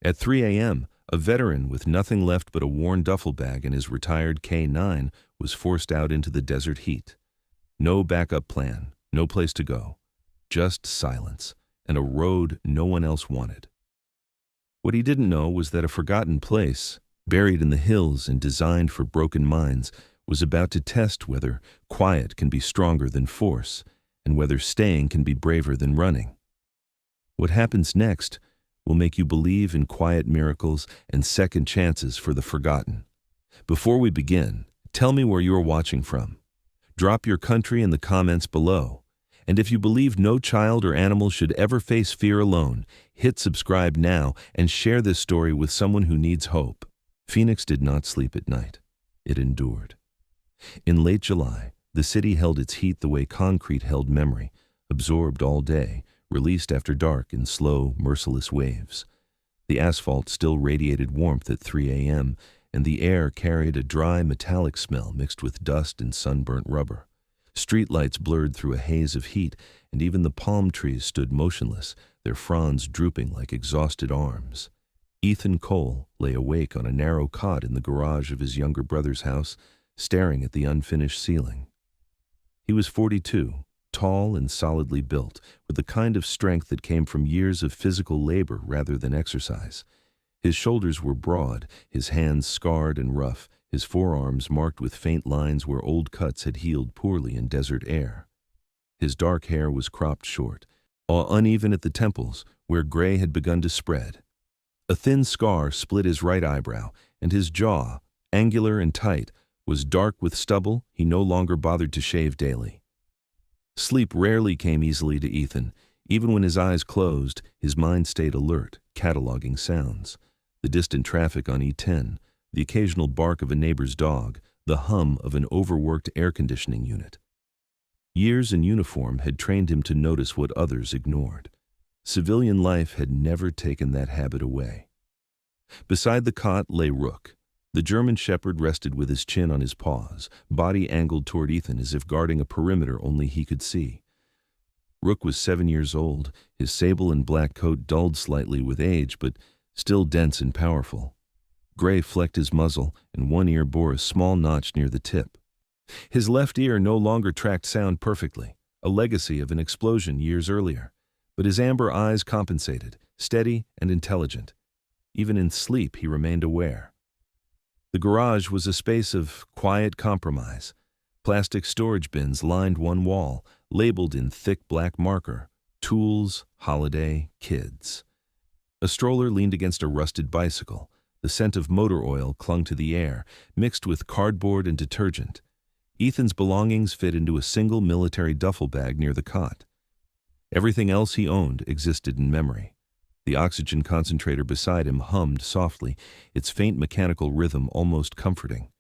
At 3 a.m., a veteran with nothing left but a worn duffel bag and his retired K9 was forced out into the desert heat. No backup plan, no place to go, just silence, and a road no one else wanted. What he didn't know was that a forgotten place, buried in the hills and designed for broken minds, was about to test whether quiet can be stronger than force, and whether staying can be braver than running. What happens next will make you believe in quiet miracles and second chances for the forgotten. Before we begin, tell me where you're watching from. Drop your country in the comments below. And if you believe no child or animal should ever face fear alone, hit subscribe now and share this story with someone who needs hope. Phoenix did not sleep at night. It endured. In late July, the city held its heat the way concrete held memory, absorbed all day, released after dark in slow, merciless waves. The asphalt still radiated warmth at 3 a.m., and the air carried a dry, metallic smell mixed with dust and sunburnt rubber. Streetlights blurred through a haze of heat, and even the palm trees stood motionless, their fronds drooping like exhausted arms. Ethan Cole lay awake on a narrow cot in the garage of his younger brother's house, staring at the unfinished ceiling. He was 42, tall and solidly built, with the kind of strength that came from years of physical labor rather than exercise. His shoulders were broad, his hands scarred and rough, his forearms marked with faint lines where old cuts had healed poorly in desert air. His dark hair was cropped short, all uneven at the temples, where gray had begun to spread. A thin scar split his right eyebrow, and his jaw, angular and tight, was dark with stubble he no longer bothered to shave daily. Sleep rarely came easily to Ethan. Even when his eyes closed, his mind stayed alert, cataloging sounds. The distant traffic on E10, the occasional bark of a neighbor's dog, the hum of an overworked air conditioning unit. Years in uniform had trained him to notice what others ignored. Civilian life had never taken that habit away. Beside the cot lay Rook. The German shepherd rested with his chin on his paws, body angled toward Ethan as if guarding a perimeter only he could see. Rook was 7 years old, his sable and black coat dulled slightly with age, but still dense and powerful. Gray flecked his muzzle, and one ear bore a small notch near the tip. His left ear no longer tracked sound perfectly, a legacy of an explosion years earlier, but his amber eyes compensated, steady and intelligent. Even in sleep he remained aware. The garage was a space of quiet compromise. Plastic storage bins lined one wall, labeled in thick black marker, tools, holiday, kids. A stroller leaned against a rusted bicycle. The scent of motor oil clung to the air, mixed with cardboard and detergent. Ethan's belongings fit into a single military duffel bag near the cot. Everything else he owned existed in memory. The oxygen concentrator beside him hummed softly, its faint mechanical rhythm almost comforting.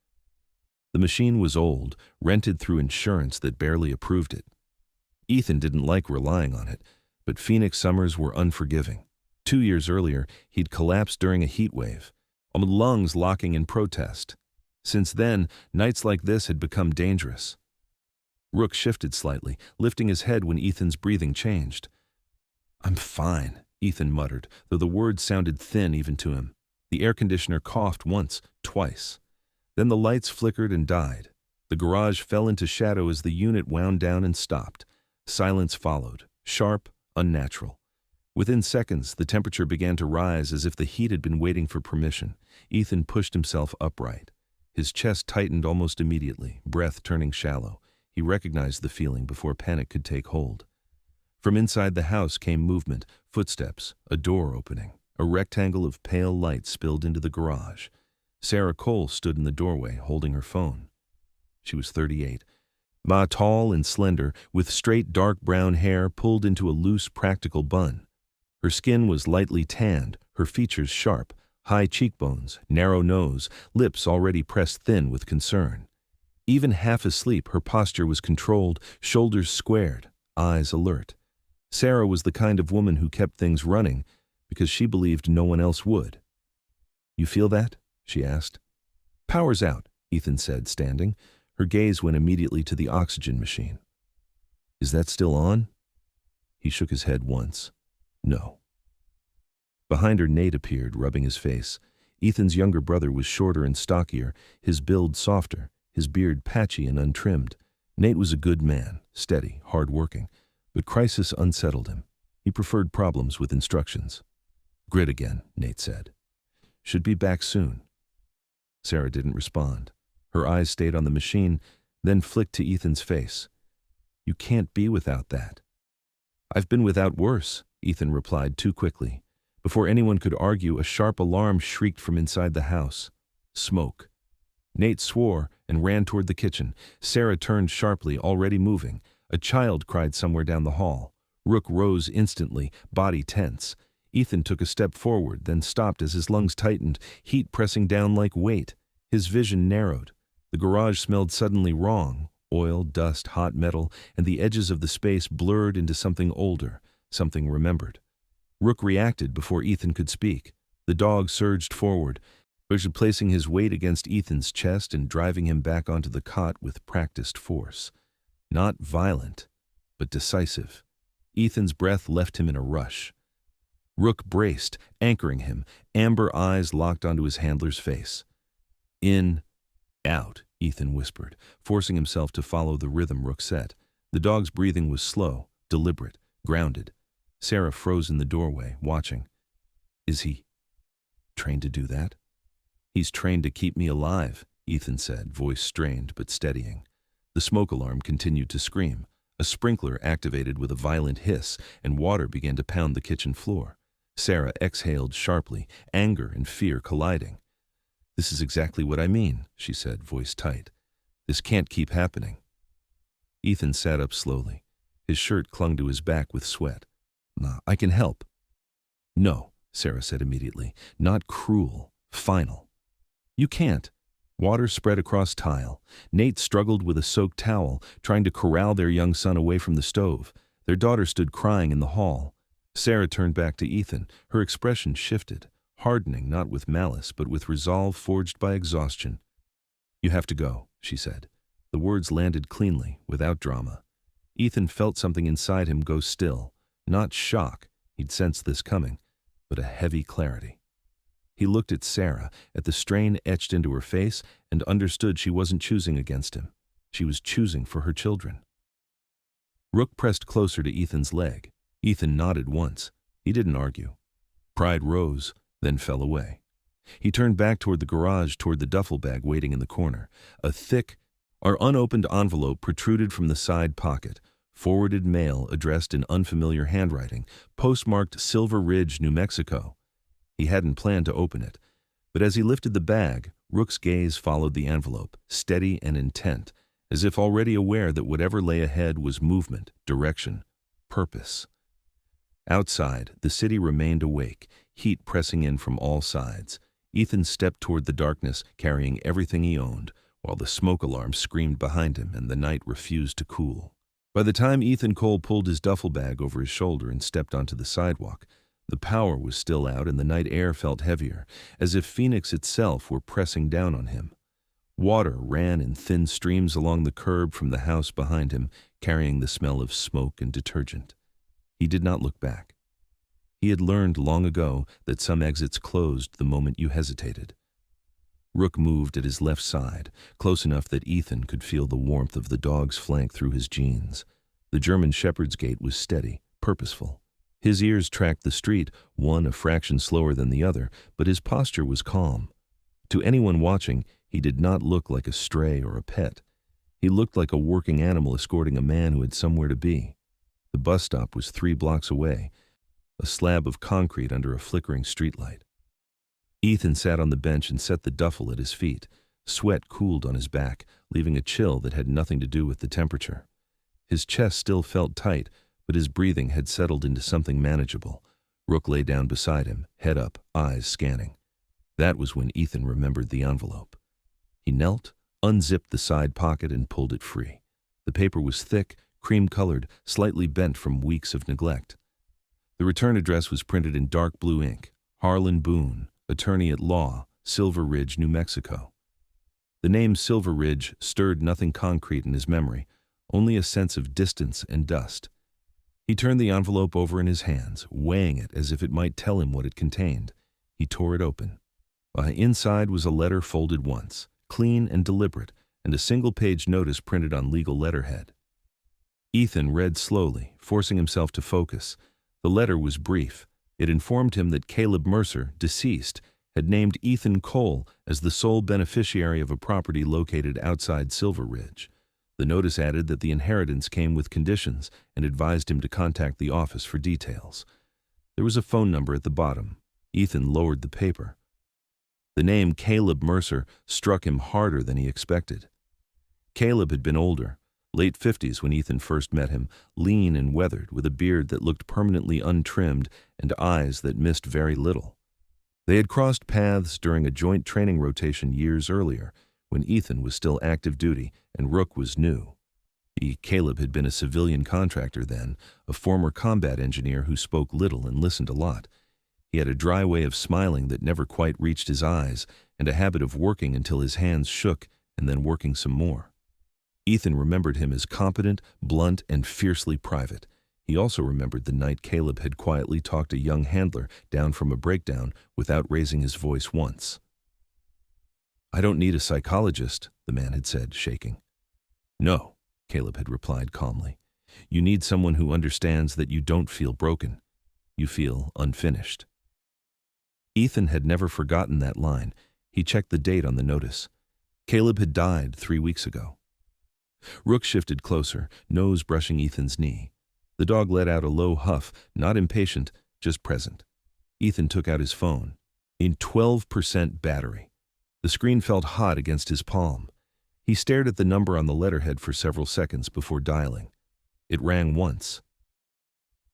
The machine was old, rented through insurance that barely approved it. Ethan didn't like relying on it, but Phoenix summers were unforgiving. 2 years earlier, he'd collapsed during a heat wave, lungs locking in protest. Since then, nights like this had become dangerous. Rook shifted slightly, lifting his head when Ethan's breathing changed. "I'm fine," Ethan muttered, though the words sounded thin even to him. The air conditioner coughed once, twice. Then the lights flickered and died. The garage fell into shadow as the unit wound down and stopped. Silence followed, sharp, unnatural. Within seconds, the temperature began to rise as if the heat had been waiting for permission. Ethan pushed himself upright. His chest tightened almost immediately, breath turning shallow. He recognized the feeling before panic could take hold. From inside the house came movement, footsteps, a door opening. A rectangle of pale light spilled into the garage. Sarah Cole stood in the doorway, holding her phone. She was 38. Tall and slender, with straight dark brown hair pulled into a loose, practical bun. Her skin was lightly tanned, her features sharp, high cheekbones, narrow nose, lips already pressed thin with concern. Even half asleep, her posture was controlled, shoulders squared, eyes alert. Sarah was the kind of woman who kept things running because she believed no one else would. "You feel that?" she asked. "Power's out," Ethan said, standing. Her gaze went immediately to the oxygen machine. "Is that still on?" He shook his head once. "No." Behind her, Nate appeared, rubbing his face. Ethan's younger brother was shorter and stockier, his build softer, his beard patchy and untrimmed. Nate was a good man, steady, hard-working, but crisis unsettled him. He preferred problems with instructions. "Grit again," Nate said. "Should be back soon." Sarah didn't respond. Her eyes stayed on the machine, then flicked to Ethan's face. "You can't be without that." "I've been without worse," Ethan replied too quickly. Before anyone could argue, a sharp alarm shrieked from inside the house. Smoke. Nate swore and ran toward the kitchen. Sarah turned sharply, already moving. A child cried somewhere down the hall. Rook rose instantly, body tense. Ethan took a step forward, then stopped as his lungs tightened, heat pressing down like weight. His vision narrowed. The garage smelled suddenly wrong. Oil, dust, hot metal, and the edges of the space blurred into something older, something remembered. Rook reacted before Ethan could speak. The dog surged forward, placing his weight against Ethan's chest and driving him back onto the cot with practiced force. Not violent, but decisive. Ethan's breath left him in a rush. Rook braced, anchoring him, amber eyes locked onto his handler's face. "In, out," Ethan whispered, forcing himself to follow the rhythm Rook set. The dog's breathing was slow, deliberate, grounded. Sarah froze in the doorway, watching. "Is he trained to do that?" "He's trained to keep me alive," Ethan said, voice strained but steadying. The smoke alarm continued to scream. A sprinkler activated with a violent hiss, and water began to pound the kitchen floor. Sarah exhaled sharply, anger and fear colliding. "This is exactly what I mean," she said, voice tight. "This can't keep happening." Ethan sat up slowly. His shirt clung to his back with sweat. "Nah, I can help." "No," Sarah said immediately. "Not cruel. Final." "You can't." Water spread across tile. Nate struggled with a soaked towel, trying to corral their young son away from the stove. Their daughter stood crying in the hall. Sarah turned back to Ethan. Her expression shifted, hardening not with malice, but with resolve forged by exhaustion. "You have to go," she said. The words landed cleanly, without drama. Ethan felt something inside him go still. Not shock, he'd sensed this coming, but a heavy clarity. He looked at Sarah, at the strain etched into her face, and understood she wasn't choosing against him. She was choosing for her children. Rook pressed closer to Ethan's leg. Ethan nodded once. He didn't argue. Pride rose, then fell away. He turned back toward the garage, toward the duffel bag waiting in the corner. A thick, unopened envelope protruded from the side pocket. Forwarded mail addressed in unfamiliar handwriting, postmarked Silver Ridge, New Mexico. He hadn't planned to open it, but as he lifted the bag, Rook's gaze followed the envelope, steady and intent, as if already aware that whatever lay ahead was movement, direction, purpose. Outside, the city remained awake, heat pressing in from all sides. Ethan stepped toward the darkness, carrying everything he owned, while the smoke alarm screamed behind him and the night refused to cool. By the time Ethan Cole pulled his duffel bag over his shoulder and stepped onto the sidewalk, the power was still out and the night air felt heavier, as if Phoenix itself were pressing down on him. Water ran in thin streams along the curb from the house behind him, carrying the smell of smoke and detergent. He did not look back. He had learned long ago that some exits closed the moment you hesitated. Rook moved at his left side, close enough that Ethan could feel the warmth of the dog's flank through his jeans. The German shepherd's gait was steady, purposeful. His ears tracked the street, one a fraction slower than the other, but his posture was calm. To anyone watching, he did not look like a stray or a pet. He looked like a working animal escorting a man who had somewhere to be. The bus stop was 3 blocks away, a slab of concrete under a flickering streetlight. Ethan sat on the bench and set the duffel at his feet. Sweat cooled on his back, leaving a chill that had nothing to do with the temperature. His chest still felt tight, but his breathing had settled into something manageable. Rook lay down beside him, head up, eyes scanning. That was when Ethan remembered the envelope. He knelt, unzipped the side pocket, and pulled it free. The paper was thick, cream-colored, slightly bent from weeks of neglect. The return address was printed in dark blue ink. Harlan Boone, attorney at law, Silver Ridge, New Mexico. The name Silver Ridge stirred nothing concrete in his memory, only a sense of distance and dust. He turned the envelope over in his hands, weighing it as if it might tell him what it contained. He tore it open. Inside was a letter folded once, clean and deliberate, and a single-page notice printed on legal letterhead. Ethan read slowly, forcing himself to focus. The letter was brief. It informed him that Caleb Mercer, deceased, had named Ethan Cole as the sole beneficiary of a property located outside Silver Ridge. The notice added that the inheritance came with conditions and advised him to contact the office for details. There was a phone number at the bottom. Ethan lowered the paper. The name Caleb Mercer struck him harder than he expected. Caleb had been older, late 50s when Ethan first met him, lean and weathered, with a beard that looked permanently untrimmed and eyes that missed very little. They had crossed paths during a joint training rotation years earlier, when Ethan was still active duty and Rook was new. Caleb had been a civilian contractor then, a former combat engineer who spoke little and listened a lot. He had a dry way of smiling that never quite reached his eyes, and a habit of working until his hands shook and then working some more. Ethan remembered him as competent, blunt, and fiercely private. He also remembered the night Caleb had quietly talked a young handler down from a breakdown without raising his voice once. "I don't need a psychologist," the man had said, shaking. "No," Caleb had replied calmly. "You need someone who understands that you don't feel broken. You feel unfinished." Ethan had never forgotten that line. He checked the date on the notice. Caleb had died 3 weeks ago. Rook shifted closer, nose brushing Ethan's knee. The dog let out a low huff, not impatient, just present. Ethan took out his phone. In 12% battery. The screen felt hot against his palm. He stared at the number on the letterhead for several seconds before dialing. It rang once.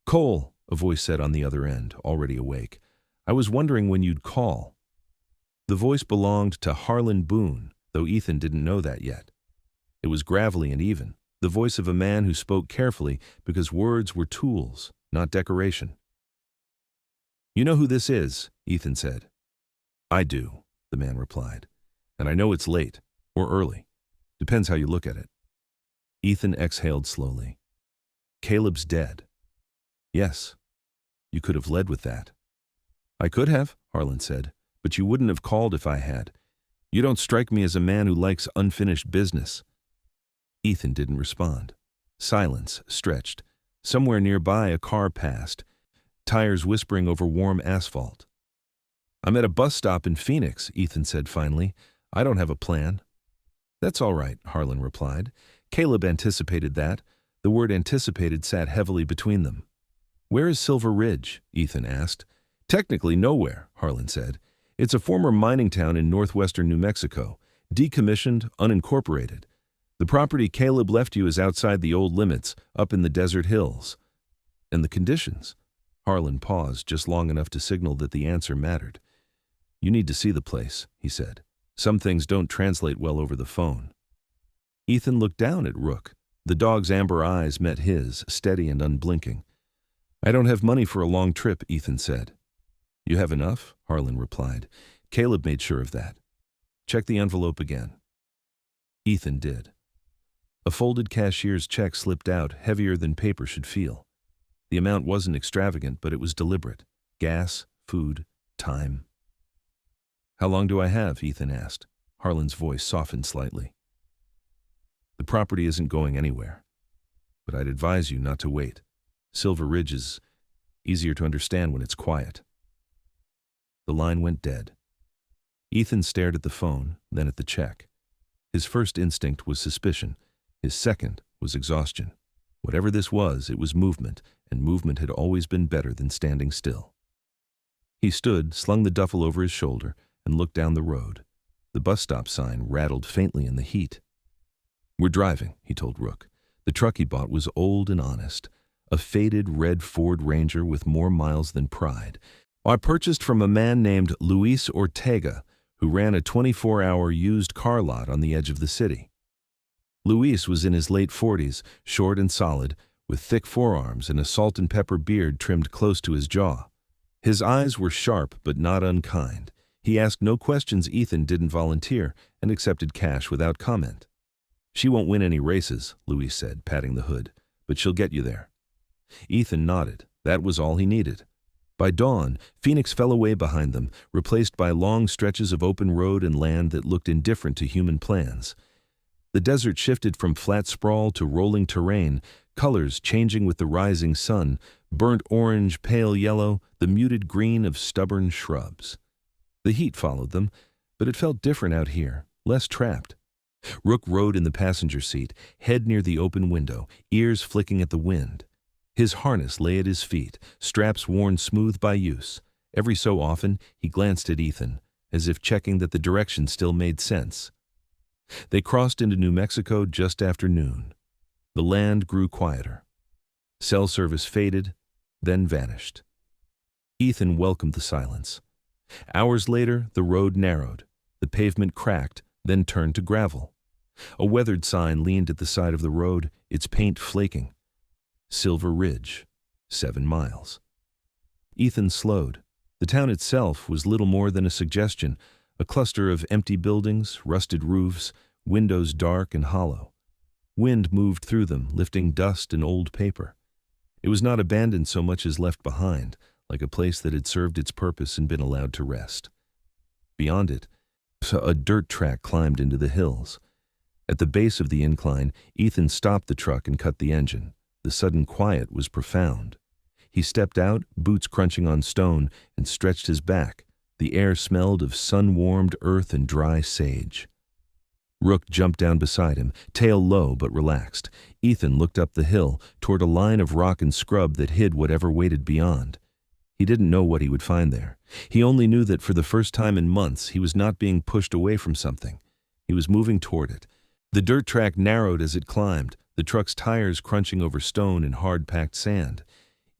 "Cole," a voice said on the other end, already awake. "I was wondering when you'd call." The voice belonged to Harlan Boone, though Ethan didn't know that yet. It was gravelly and even, the voice of a man who spoke carefully because words were tools, not decoration. "You know who this is," Ethan said. "I do," the man replied. "And I know it's late, or early. Depends how you look at it." Ethan exhaled slowly. "Caleb's dead." "Yes. You could have led with that." "I could have," Harlan said, "but you wouldn't have called if I had. You don't strike me as a man who likes unfinished business." Ethan didn't respond. Silence stretched. Somewhere nearby a car passed, tires whispering over warm asphalt. "I'm at a bus stop in Phoenix," Ethan said finally. "I don't have a plan." "That's all right," Harlan replied. Caleb anticipated that. The word anticipated sat heavily between them. "Where is Silver Ridge?" Ethan asked. "Technically nowhere," Harlan said. "It's a former mining town in northwestern New Mexico, decommissioned, unincorporated. The property Caleb left you is outside the old limits, up in the desert hills." "And the conditions?" Harlan paused just long enough to signal that the answer mattered. "You need to see the place," he said. "Some things don't translate well over the phone." Ethan looked down at Rook. The dog's amber eyes met his, steady and unblinking. "I don't have money for a long trip," Ethan said. "You have enough?" Harlan replied. Caleb made sure of that. "Check the envelope again." Ethan did. A folded cashier's check slipped out, heavier than paper should feel. The amount wasn't extravagant, but it was deliberate. Gas, food, time. "How long do I have?" Ethan asked. Harlan's voice softened slightly. "The property isn't going anywhere. But I'd advise you not to wait. Silver Ridge is easier to understand when it's quiet." The line went dead. Ethan stared at the phone, then at the check. His first instinct was suspicion. His second was exhaustion. Whatever this was, it was movement, and movement had always been better than standing still. He stood, slung the duffel over his shoulder, and looked down the road. The bus stop sign rattled faintly in the heat. "We're driving," he told Rook. The truck he bought was old and honest, a faded red Ford Ranger with more miles than pride. "I purchased from a man named Luis Ortega, who ran a 24-hour used car lot on the edge of the city." Luis was in his late 40s, short and solid, with thick forearms and a salt and pepper beard trimmed close to his jaw. His eyes were sharp but not unkind. He asked no questions Ethan didn't volunteer and accepted cash without comment. "She won't win any races," Luis said, patting the hood, "but she'll get you there." Ethan nodded. That was all he needed. By dawn, Phoenix fell away behind them, replaced by long stretches of open road and land that looked indifferent to human plans. The desert shifted from flat sprawl to rolling terrain, colors changing with the rising sun, burnt orange, pale yellow, the muted green of stubborn shrubs. The heat followed them, but it felt different out here, less trapped. Rook rode in the passenger seat, head near the open window, ears flicking at the wind. His harness lay at his feet, straps worn smooth by use. Every so often, he glanced at Ethan, as if checking that the direction still made sense. They crossed into New Mexico just after noon. The land grew quieter. Cell service faded, then vanished. Ethan welcomed the silence. Hours later, the road narrowed. The pavement cracked, then turned to gravel. A weathered sign leaned at the side of the road, its paint flaking. Silver Ridge, 7 miles. Ethan slowed. The town itself was little more than a suggestion, a cluster of empty buildings, rusted roofs, windows dark and hollow. Wind moved through them, lifting dust and old paper. It was not abandoned so much as left behind, like a place that had served its purpose and been allowed to rest. Beyond it, a dirt track climbed into the hills. At the base of the incline, Ethan stopped the truck and cut the engine. The sudden quiet was profound. He stepped out, boots crunching on stone, and stretched his back. The air smelled of sun-warmed earth and dry sage. Rook jumped down beside him, tail low but relaxed. Ethan looked up the hill, toward a line of rock and scrub that hid whatever waited beyond. He didn't know what he would find there. He only knew that for the first time in months, he was not being pushed away from something. He was moving toward it. The dirt track narrowed as it climbed, the truck's tires crunching over stone and hard-packed sand.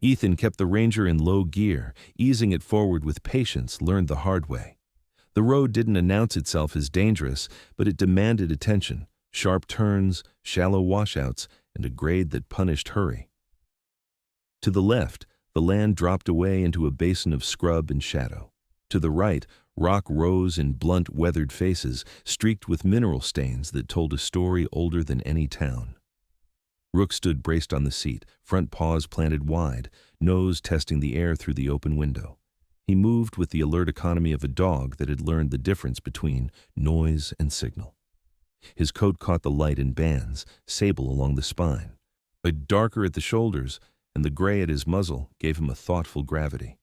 Ethan kept the Ranger in low gear, easing it forward with patience, learned the hard way. The road didn't announce itself as dangerous, but it demanded attention, sharp turns, shallow washouts, and a grade that punished hurry. To the left, the land dropped away into a basin of scrub and shadow. To the right, rock rose in blunt, weathered faces, streaked with mineral stains that told a story older than any town. Rook stood braced on the seat, front paws planted wide, nose testing the air through the open window. He moved with the alert economy of a dog that had learned the difference between noise and signal. His coat caught the light in bands, sable along the spine. But darker at the shoulders, and the gray at his muzzle gave him a thoughtful gravity.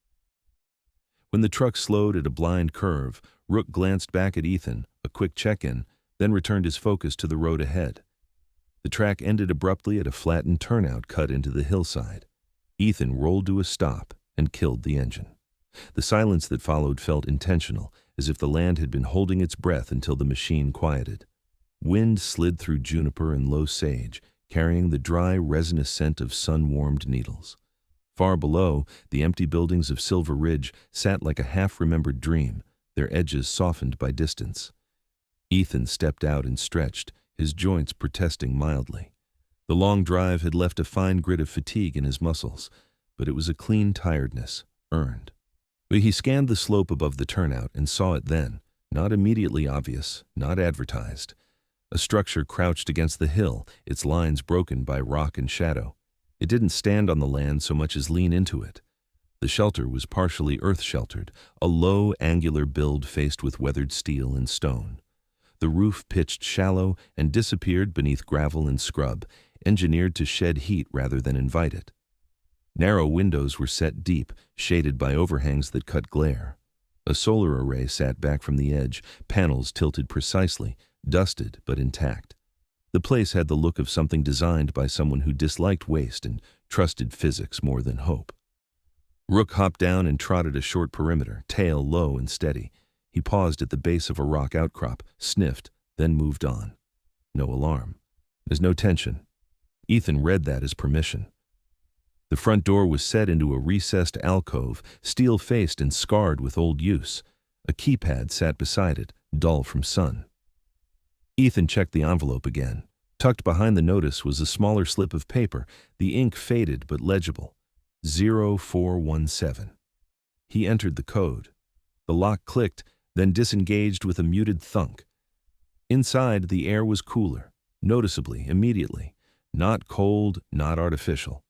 When the truck slowed at a blind curve, Rook glanced back at Ethan, a quick check-in, then returned his focus to the road ahead. The track ended abruptly at a flattened turnout cut into the hillside. Ethan rolled to a stop and killed the engine. The silence that followed felt intentional, as if the land had been holding its breath until the machine quieted. Wind slid through juniper and low sage, carrying the dry, resinous scent of sun-warmed needles. Far below, the empty buildings of Silver Ridge sat like a half-remembered dream, their edges softened by distance. Ethan stepped out and stretched, his joints protesting mildly. The long drive had left a fine grit of fatigue in his muscles, but it was a clean tiredness, earned. But he scanned the slope above the turnout and saw it then, not immediately obvious, not advertised. A structure crouched against the hill, its lines broken by rock and shadow. It didn't stand on the land so much as lean into it. The shelter was partially earth-sheltered, a low, angular build faced with weathered steel and stone. The roof pitched shallow and disappeared beneath gravel and scrub, engineered to shed heat rather than invite it. Narrow windows were set deep, shaded by overhangs that cut glare. A solar array sat back from the edge, panels tilted precisely, dusted but intact. The place had the look of something designed by someone who disliked waste and trusted physics more than hope. Rook hopped down and trotted a short perimeter, tail low and steady. He paused at the base of a rock outcrop, sniffed, then moved on. No alarm. There's no tension. Ethan read that as permission. The front door was set into a recessed alcove, steel-faced and scarred with old use. A keypad sat beside it, dull from sun. Ethan checked the envelope again. Tucked behind the notice was a smaller slip of paper, the ink faded but legible. 0417. He entered the code. The lock clicked, then disengaged with a muted thunk. Inside, the air was cooler, noticeably, immediately. Not cold, not artificial.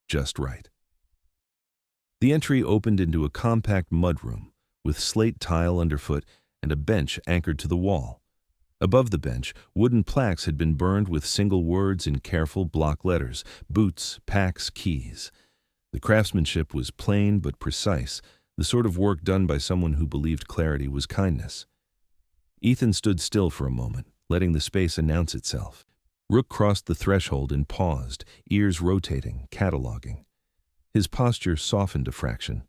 just right. The entry opened into a compact mudroom with slate tile underfoot and a bench anchored to the wall. Above the bench, wooden plaques had been burned with single words in careful block letters: boots, packs, keys. The craftsmanship was plain but precise, the sort of work done by someone who believed clarity was kindness. Ethan stood still for a moment, letting the space announce itself. Rook crossed the threshold and paused, ears rotating, cataloging. His posture softened a fraction.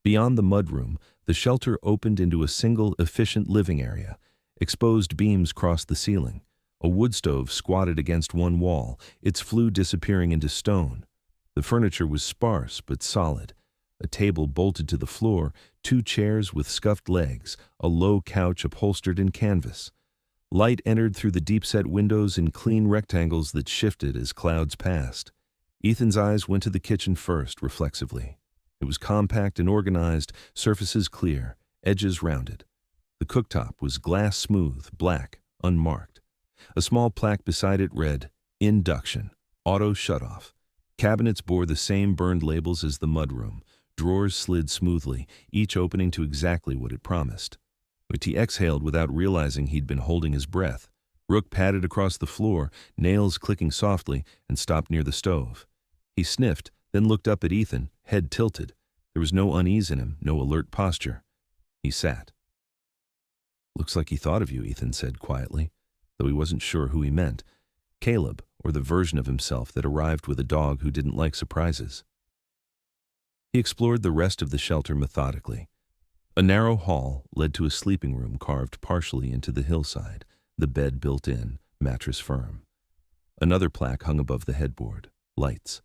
Beyond the mudroom, the shelter opened into a single, efficient living area. Exposed beams crossed the ceiling. A wood stove squatted against one wall, its flue disappearing into stone. The furniture was sparse but solid. A table bolted to the floor, 2 chairs with scuffed legs, a low couch upholstered in canvas. Light entered through the deep-set windows in clean rectangles that shifted as clouds passed. Ethan's eyes went to the kitchen first, reflexively. It was compact and organized, surfaces clear, edges rounded. The cooktop was glass smooth, black, unmarked. A small plaque beside it read, "Induction, Auto Shutoff." Cabinets bore the same burned labels as the mudroom. Drawers slid smoothly, each opening to exactly what it promised. But he exhaled without realizing he'd been holding his breath. Rook padded across the floor, nails clicking softly, and stopped near the stove. He sniffed, then looked up at Ethan, head tilted. There was no unease in him, no alert posture. He sat. "Looks like he thought of you," Ethan said quietly, though he wasn't sure who he meant. Caleb, or the version of himself that arrived with a dog who didn't like surprises. He explored the rest of the shelter methodically. A narrow hall led to a sleeping room carved partially into the hillside, the bed built in, mattress firm. Another plaque hung above the headboard. Lights.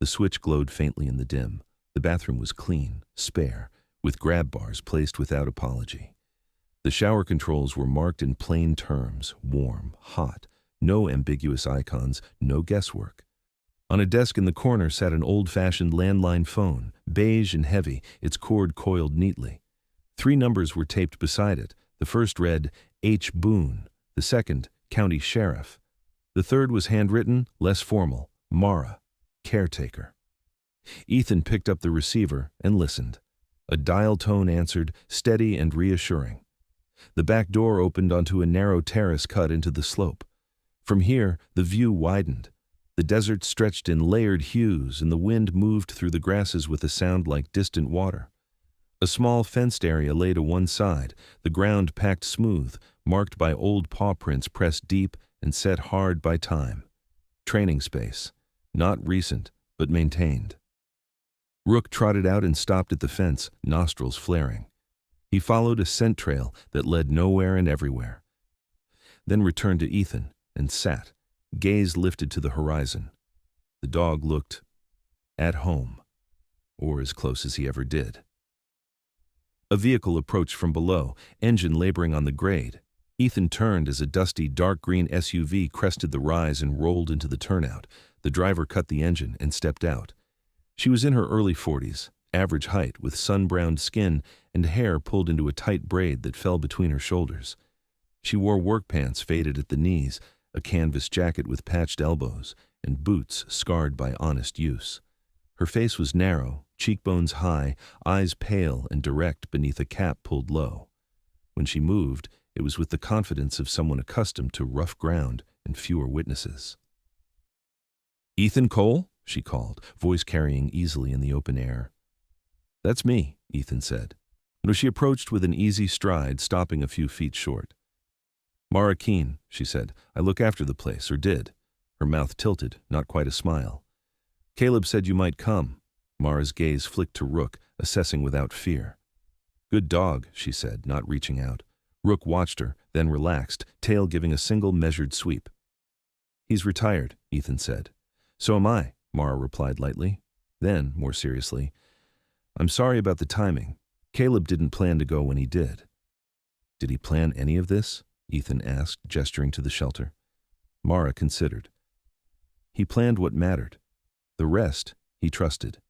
The switch glowed faintly in the dim. The bathroom was clean, spare, with grab bars placed without apology. The shower controls were marked in plain terms: warm, hot, no ambiguous icons, no guesswork. On a desk in the corner sat an old-fashioned landline phone, beige and heavy, its cord coiled neatly. 3 numbers were taped beside it. The first read, H. Boone. The second, County Sheriff. The third was handwritten, less formal, Mara, caretaker. Ethan picked up the receiver and listened. A dial tone answered, steady and reassuring. The back door opened onto a narrow terrace cut into the slope. From here, the view widened. The desert stretched in layered hues, and the wind moved through the grasses with a sound like distant water. A small fenced area lay to one side, the ground packed smooth, marked by old paw prints pressed deep and set hard by time. Training space. Not recent, but maintained. Rook trotted out and stopped at the fence, nostrils flaring. He followed a scent trail that led nowhere and everywhere. Then returned to Ethan and sat, gaze lifted to the horizon. The dog looked at home, or as close as he ever did. A vehicle approached from below, engine laboring on the grade. Ethan turned as a dusty, dark green SUV crested the rise and rolled into the turnout. The driver cut the engine and stepped out. She was in her early 40s, average height, with sun-browned skin and hair pulled into a tight braid that fell between her shoulders. She wore work pants faded at the knees, a canvas jacket with patched elbows, and boots scarred by honest use. Her face was narrow, cheekbones high, eyes pale and direct beneath a cap pulled low. When she moved, it was with the confidence of someone accustomed to rough ground and fewer witnesses. "Ethan Cole?" she called, voice carrying easily in the open air. "That's me," Ethan said. And she approached with an easy stride, stopping a few feet short. "Mara Keene," she said. "I look after the place, or did." Her mouth tilted, not quite a smile. "Caleb said you might come." Mara's gaze flicked to Rook, assessing without fear. "Good dog," she said, not reaching out. Rook watched her, then relaxed, tail giving a single measured sweep. "He's retired," Ethan said. "So am I," Mara replied lightly. Then, more seriously, "I'm sorry about the timing. Caleb didn't plan to go when he did." "Did he plan any of this?" Ethan asked, gesturing to the shelter. Mara considered. "He planned what mattered. The rest, he trusted."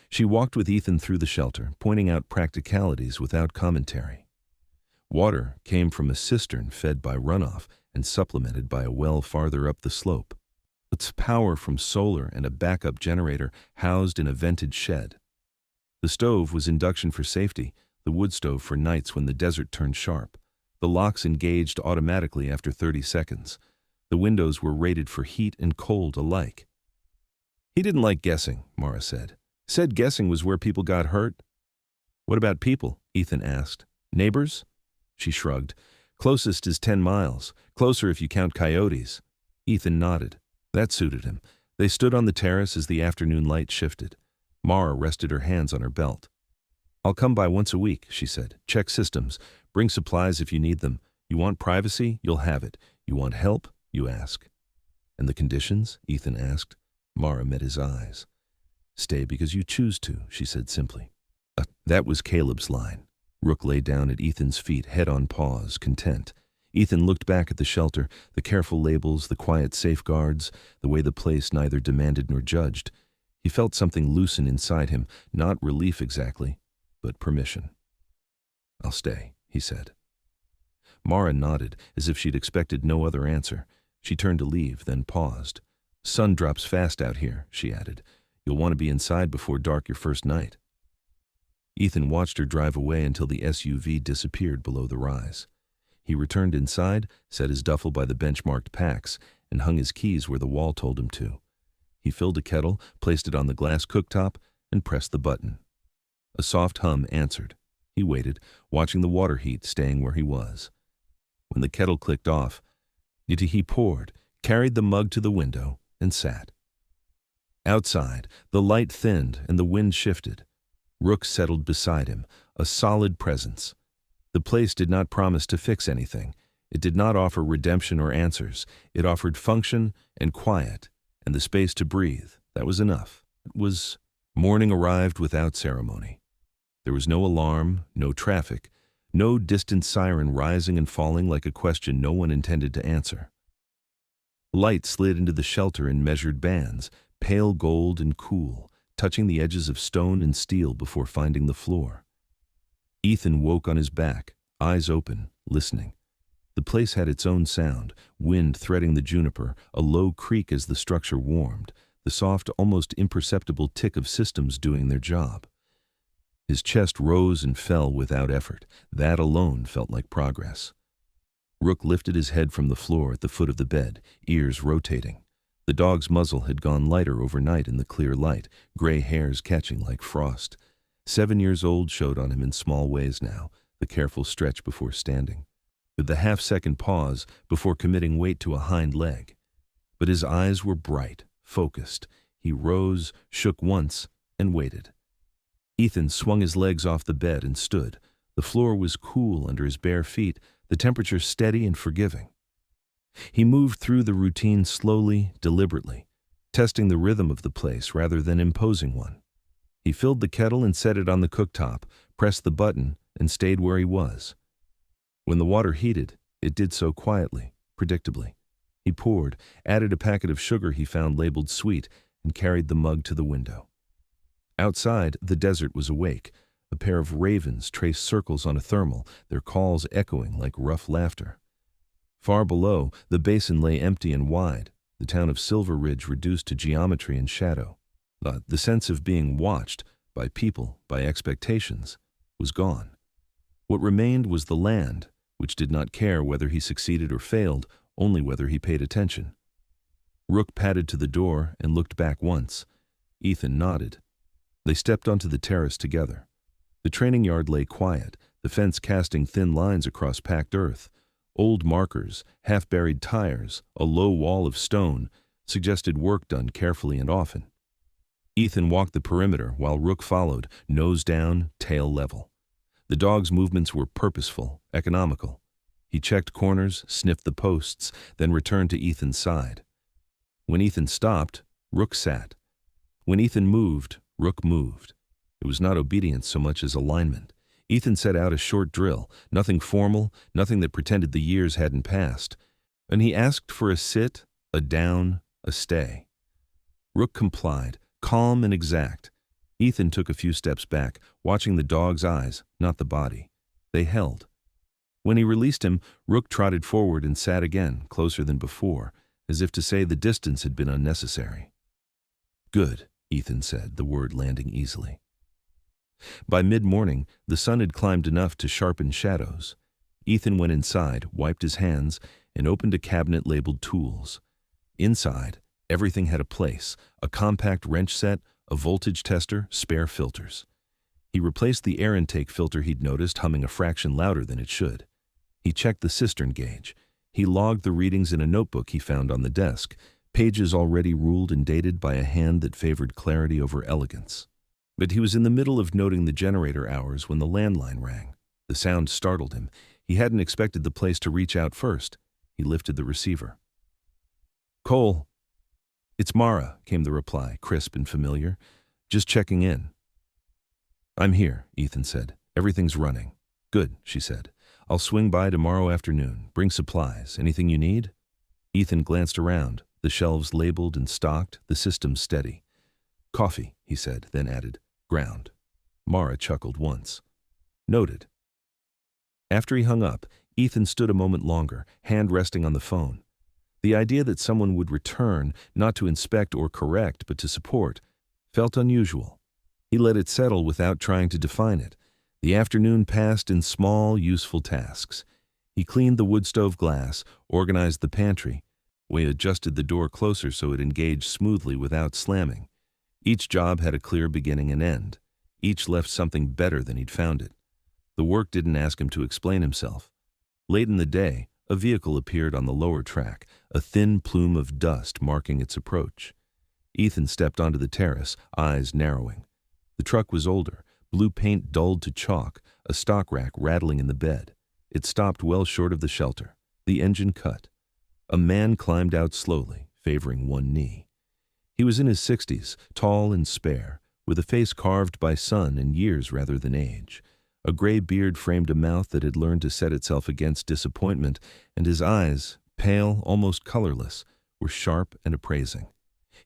She walked with Ethan through the shelter, pointing out practicalities without commentary. Water came from a cistern fed by runoff and supplemented by a well farther up the slope. Its power from solar and a backup generator housed in a vented shed. The stove was induction for safety, the wood stove for nights when the desert turned sharp. The locks engaged automatically after 30 seconds. The windows were rated for heat and cold alike. He didn't like guessing, Mara said. Said guessing was where people got hurt. What about people? Ethan asked. Neighbors? She shrugged. Closest is 10 miles. Closer if you count coyotes. Ethan nodded. That suited him. They stood on the terrace as the afternoon light shifted. Mara rested her hands on her belt. I'll come by once a week, she said. Check systems. Bring supplies if you need them. You want privacy? You'll have it. You want help? You ask. And the conditions? Ethan asked. Mara met his eyes. Stay because you choose to, she said simply. That was Caleb's line. Rook lay down at Ethan's feet, head on paws, content. Ethan looked back at the shelter, the careful labels, the quiet safeguards, the way the place neither demanded nor judged. He felt something loosen inside him, not relief exactly, but permission. I'll stay, he said. Mara nodded, as if she'd expected no other answer. She turned to leave, then paused. Sun drops fast out here, she added. You'll want to be inside before dark your first night. Ethan watched her drive away until the SUV disappeared below the rise. He returned inside, set his duffel by the benchmarked packs, and hung his keys where the wall told him to. He filled a kettle, placed it on the glass cooktop, and pressed the button. A soft hum answered. He waited, watching the water heat, staying where he was. When the kettle clicked off, he poured, carried the mug to the window, and sat. Outside, the light thinned and the wind shifted. Rook settled beside him, a solid presence. The place did not promise to fix anything. It did not offer redemption or answers. It offered function and quiet, and the space to breathe. That was enough. Morning arrived without ceremony. There was no alarm, no traffic, no distant siren rising and falling like a question no one intended to answer. Light slid into the shelter in measured bands, pale gold and cool, touching the edges of stone and steel before finding the floor. Ethan woke on his back, eyes open, listening. The place had its own sound, wind threading the juniper, a low creak as the structure warmed, the soft, almost imperceptible tick of systems doing their job. His chest rose and fell without effort. That alone felt like progress. Rook lifted his head from the floor at the foot of the bed, ears rotating. The dog's muzzle had gone lighter overnight in the clear light, gray hairs catching like frost. 7 years old showed on him in small ways now, the careful stretch before standing, with the half-second pause before committing weight to a hind leg. But his eyes were bright, focused. He rose, shook once, and waited. Ethan swung his legs off the bed and stood. The floor was cool under his bare feet, the temperature steady and forgiving. He moved through the routine slowly, deliberately, testing the rhythm of the place rather than imposing one. He filled the kettle and set it on the cooktop, pressed the button, and stayed where he was. When the water heated, it did so quietly, predictably. He poured, added a packet of sugar he found labeled sweet, and carried the mug to the window. Outside, the desert was awake. A pair of ravens traced circles on a thermal, their calls echoing like rough laughter. Far below, the basin lay empty and wide, the town of Silver Ridge reduced to geometry and shadow. The sense of being watched, by people, by expectations, was gone. What remained was the land, which did not care whether he succeeded or failed, only whether he paid attention. Rook padded to the door and looked back once. Ethan nodded. They stepped onto the terrace together. The training yard lay quiet, the fence casting thin lines across packed earth. Old markers, half-buried tires, a low wall of stone, suggested work done carefully and often. Ethan walked the perimeter while Rook followed, nose down, tail level. The dog's movements were purposeful, economical. He checked corners, sniffed the posts, then returned to Ethan's side. When Ethan stopped, Rook sat. When Ethan moved, Rook moved. It was not obedience so much as alignment. Ethan set out a short drill, nothing formal, nothing that pretended the years hadn't passed. And he asked for a sit, a down, a stay. Rook complied, calm and exact. Ethan took a few steps back, watching the dog's eyes, not the body. They held. When he released him, Rook trotted forward and sat again, closer than before. as if to say the distance had been unnecessary. "Good," Ethan said, the word landing easily. By mid-morning, the sun had climbed enough to sharpen shadows. Ethan went inside, wiped his hands, and opened a cabinet labeled tools. Inside, everything had a place: a compact wrench set, a voltage tester, spare filters. He replaced the air intake filter he'd noticed humming a fraction louder than it should. He checked the cistern gauge. He logged the readings in a notebook he found on the desk, pages already ruled and dated by a hand that favored clarity over elegance. But he was in the middle of noting the generator hours when the landline rang. The sound startled him. He hadn't expected the place to reach out first. He lifted the receiver. "Cole." "It's Mara," came the reply, crisp and familiar. "Just checking in." "I'm here," Ethan said. "Everything's running." "Good," she said. "I'll swing by tomorrow afternoon. Bring supplies. Anything you need?" Ethan glanced around, the shelves labeled and stocked, the system steady. "Coffee," he said, then added, "ground." Mara chuckled once. "Noted." After he hung up, Ethan stood a moment longer, hand resting on the phone. The idea that someone would return, not to inspect or correct, but to support, felt unusual. He let it settle without trying to define it. The afternoon passed in small, useful tasks. He cleaned the wood stove glass, organized the pantry, adjusted the door closer so it engaged smoothly without slamming. Each job had a clear beginning and end. Each left something better than he'd found it. The work didn't ask him to explain himself. Late in the day, a vehicle appeared on the lower track, a thin plume of dust marking its approach. Ethan stepped onto the terrace, eyes narrowing. The truck was older, blue paint dulled to chalk, a stock rack rattling in the bed. It stopped well short of the shelter. The engine cut. A man climbed out slowly, favoring one knee. He was in his 60s, tall and spare, with a face carved by sun and years rather than age. A gray beard framed a mouth that had learned to set itself against disappointment, and his eyes, pale, almost colorless, were sharp and appraising.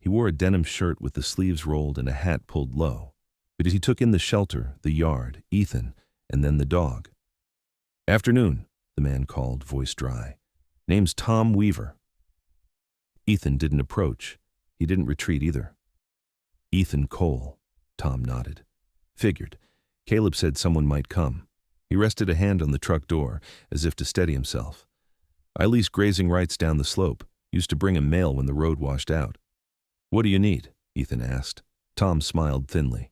He wore a denim shirt with the sleeves rolled and a hat pulled low. But he took in the shelter, the yard, Ethan, and then the dog. "Afternoon," the man called, voice dry. "Name's Tom Weaver." Ethan didn't approach. He didn't retreat either. "Ethan Cole," Tom nodded. "Figured. Caleb said someone might come." He rested a hand on the truck door, as if to steady himself. "I lease grazing rights down the slope. Used to bring him mail when the road washed out." "What do you need?" Ethan asked. Tom smiled thinly.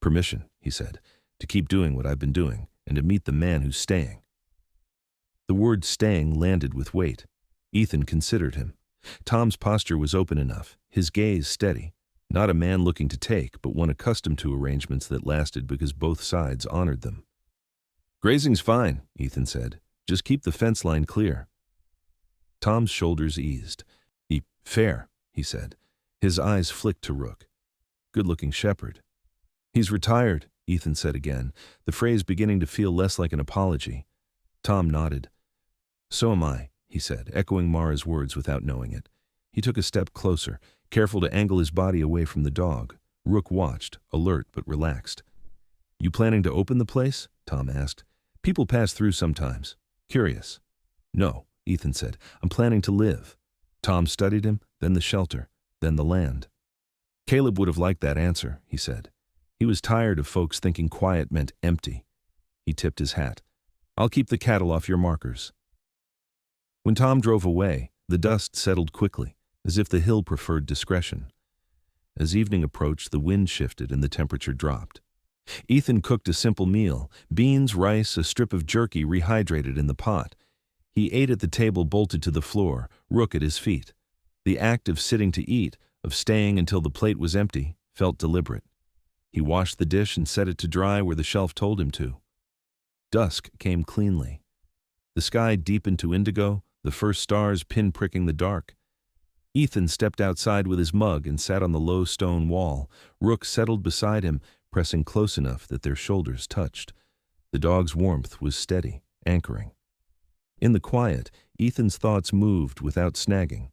"Permission," he said, "to keep doing what I've been doing, and to meet the man who's staying." The word staying landed with weight. Ethan considered him. Tom's posture was open enough, his gaze steady. Not a man looking to take, but one accustomed to arrangements that lasted because both sides honored them. "Grazing's fine," Ethan said. "Just keep the fence line clear." Tom's shoulders eased. "Fair," he said. His eyes flicked to Rook. "Good-looking shepherd." "He's retired," Ethan said again, the phrase beginning to feel less like an apology. Tom nodded. "So am I," he said, echoing Mara's words without knowing it. He took a step closer, careful to angle his body away from the dog. Rook watched, alert but relaxed. "You planning to open the place?" Tom asked. "People pass through sometimes. Curious." "No," Ethan said. "I'm planning to live." Tom studied him, then the shelter, then the land. "Caleb would have liked that answer," he said. He was tired of folks thinking quiet meant empty. He tipped his hat. "I'll keep the cattle off your markers." When Tom drove away, the dust settled quickly, as if the hill preferred discretion. As evening approached, the wind shifted and the temperature dropped. Ethan cooked a simple meal: beans, rice, a strip of jerky rehydrated in the pot. He ate at the table bolted to the floor, Rook at his feet. The act of sitting to eat, of staying until the plate was empty, felt deliberate. He washed the dish and set it to dry where the shelf told him to. Dusk came cleanly. The sky deepened to indigo, the first stars pin-pricking the dark. Ethan stepped outside with his mug and sat on the low stone wall. Rook settled beside him, pressing close enough that their shoulders touched. The dog's warmth was steady, anchoring. In the quiet, Ethan's thoughts moved without snagging.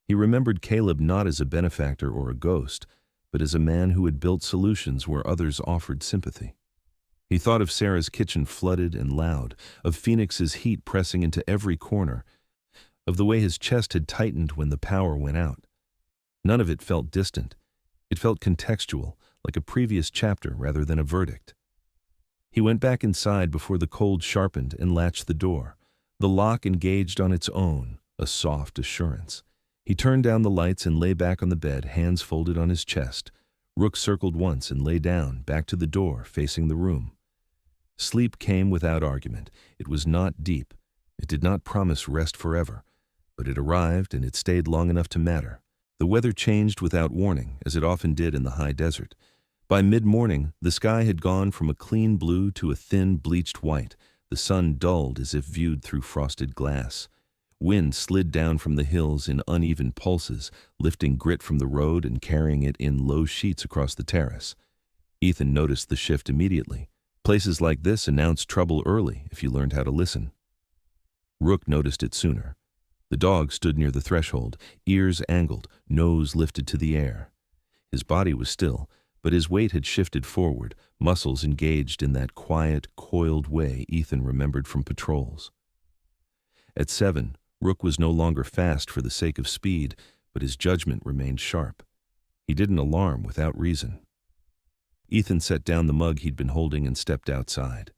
He remembered Caleb not as a benefactor or a ghost, but as a man who had built solutions where others offered sympathy. He thought of Sarah's kitchen flooded and loud, of Phoenix's heat pressing into every corner, of the way his chest had tightened when the power went out. None of it felt distant. It felt contextual, like a previous chapter rather than a verdict. He went back inside before the cold sharpened and latched the door. The lock engaged on its own, a soft assurance. He turned down the lights and lay back on the bed, hands folded on his chest. Rook circled once and lay down, back to the door, facing the room. Sleep came without argument. It was not deep. It did not promise rest forever, but it arrived and it stayed long enough to matter. The weather changed without warning, as it often did in the high desert. By mid-morning, the sky had gone from a clean blue to a thin, bleached white. The sun dulled as if viewed through frosted glass. Wind slid down from the hills in uneven pulses, lifting grit from the road and carrying it in low sheets across the terrace. Ethan noticed the shift immediately. Places like this announced trouble early if you learned how to listen. Rook noticed it sooner. The dog stood near the threshold, ears angled, nose lifted to the air. His body was still, but his weight had shifted forward, muscles engaged in that quiet, coiled way Ethan remembered from patrols. At 7, Rook was no longer fast for the sake of speed, but his judgment remained sharp. He didn't alarm without reason. Ethan set down the mug he'd been holding and stepped outside.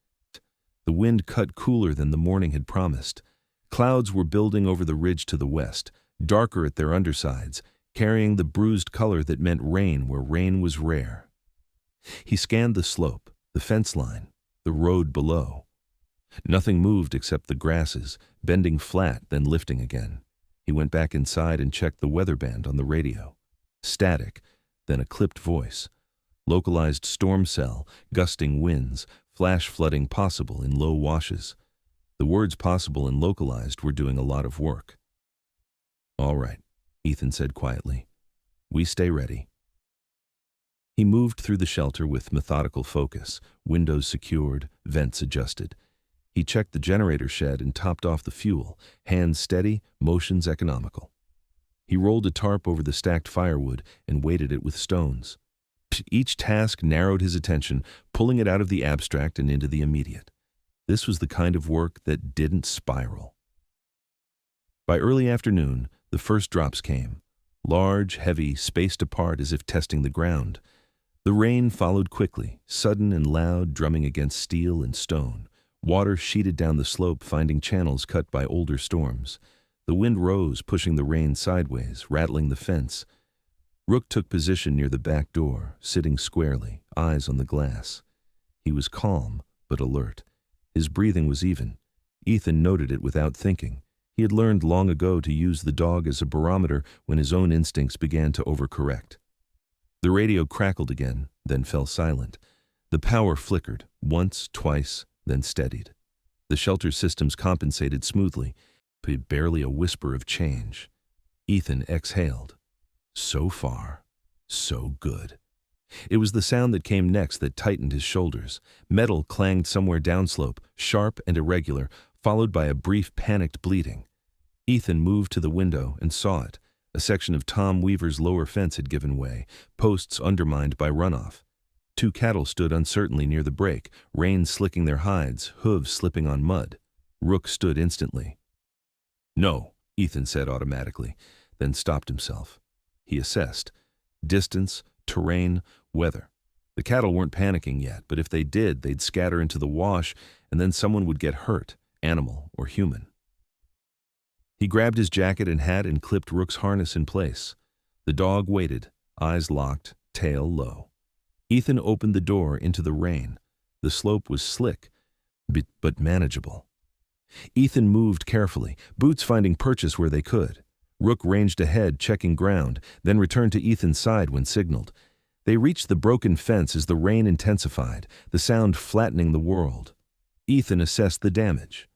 The wind cut cooler than the morning had promised. Clouds were building over the ridge to the west, darker at their undersides, carrying the bruised color that meant rain where rain was rare. He scanned the slope, the fence line, the road below. Nothing moved except the grasses, bending flat, then lifting again. He went back inside and checked the weather band on the radio. Static, then a clipped voice. Localized storm cell, gusting winds, flash flooding possible in low washes. The words possible and localized were doing a lot of work. "All right," Ethan said quietly. "We stay ready." He moved through the shelter with methodical focus, windows secured, vents adjusted. He checked the generator shed and topped off the fuel, hands steady, motions economical. He rolled a tarp over the stacked firewood and weighted it with stones. Each task narrowed his attention, pulling it out of the abstract and into the immediate. This was the kind of work that didn't spiral. By early afternoon, the first drops came, large, heavy, spaced apart as if testing the ground. The rain followed quickly, sudden and loud, drumming against steel and stone. Water sheeted down the slope, finding channels cut by older storms. The wind rose, pushing the rain sideways, rattling the fence. Rook took position near the back door, sitting squarely, eyes on the glass. He was calm, but alert. His breathing was even. Ethan noted it without thinking. He had learned long ago to use the dog as a barometer when his own instincts began to overcorrect. The radio crackled again, then fell silent. The power flickered, once, twice, then steadied. The shelter systems compensated smoothly, but barely a whisper of change. Ethan exhaled. So far, so good. It was the sound that came next that tightened his shoulders. Metal clanged somewhere downslope, sharp and irregular, followed by a brief panicked bleating. Ethan moved to the window and saw it. A section of Tom Weaver's lower fence had given way, posts undermined by runoff. 2 cattle stood uncertainly near the break, rain slicking their hides, hooves slipping on mud. Rook stood instantly. "No," Ethan said automatically, then stopped himself. He assessed. Distance, terrain, weather. The cattle weren't panicking yet, but if they did, they'd scatter into the wash, and then someone would get hurt, animal or human. He grabbed his jacket and hat and clipped Rook's harness in place. The dog waited, eyes locked, tail low. Ethan opened the door into the rain. The slope was slick, but manageable. Ethan moved carefully, boots finding purchase where they could. Rook ranged ahead, checking ground, then returned to Ethan's side when signaled. They reached the broken fence as the rain intensified, the sound flattening the world. Ethan assessed the damage.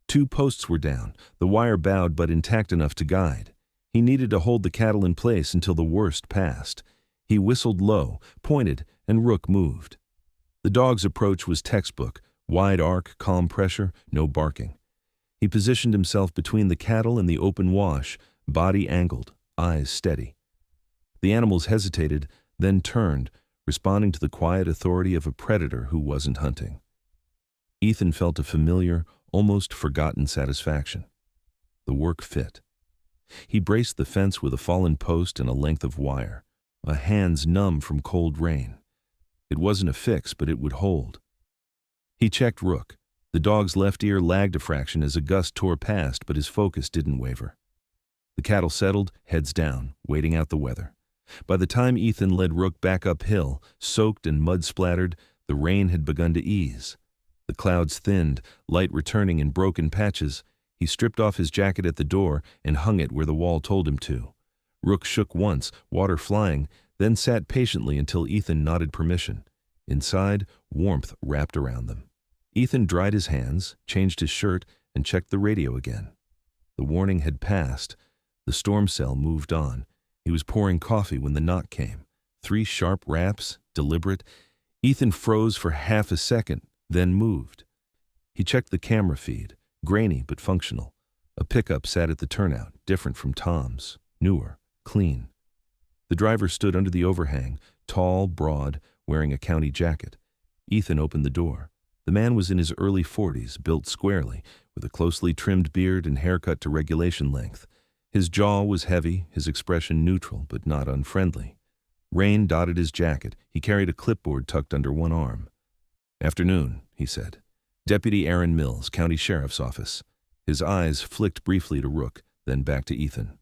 2 posts were down, the wire bowed but intact enough to guide. He needed to hold the cattle in place until the worst passed. He whistled low, pointed, and Rook moved. The dog's approach was textbook, wide arc, calm pressure, no barking. He positioned himself between the cattle and the open wash, body angled, eyes steady. The animals hesitated, then turned, responding to the quiet authority of a predator who wasn't hunting. Ethan felt a familiar, almost forgotten satisfaction. The work fit. He braced the fence with a fallen post and a length of wire, hands numb from cold rain. It wasn't a fix, but it would hold. He checked Rook. The dog's left ear lagged a fraction as a gust tore past, but his focus didn't waver. The cattle settled, heads down, waiting out the weather. By the time Ethan led Rook back uphill, soaked and mud-splattered, the rain had begun to ease. The clouds thinned, light returning in broken patches. He stripped off his jacket at the door and hung it where the wall told him to. Rook shook once, water flying, then sat patiently until Ethan nodded permission. Inside, warmth wrapped around them. Ethan dried his hands, changed his shirt, and checked the radio again. The warning had passed. The storm cell moved on. He was pouring coffee when the knock came. 3 sharp raps, deliberate. Ethan froze for half a second, then moved. He checked the camera feed, grainy but functional. A pickup sat at the turnout, different from Tom's, newer, clean. The driver stood under the overhang, tall, broad, wearing a county jacket. Ethan opened the door. The man was in his early 40s, built squarely, with a closely trimmed beard and haircut to regulation length. His jaw was heavy, his expression neutral but not unfriendly. Rain dotted his jacket. He carried a clipboard tucked under one arm. "Afternoon," he said. "Deputy Aaron Mills, County Sheriff's Office." His eyes flicked briefly to Rook, then back to Ethan.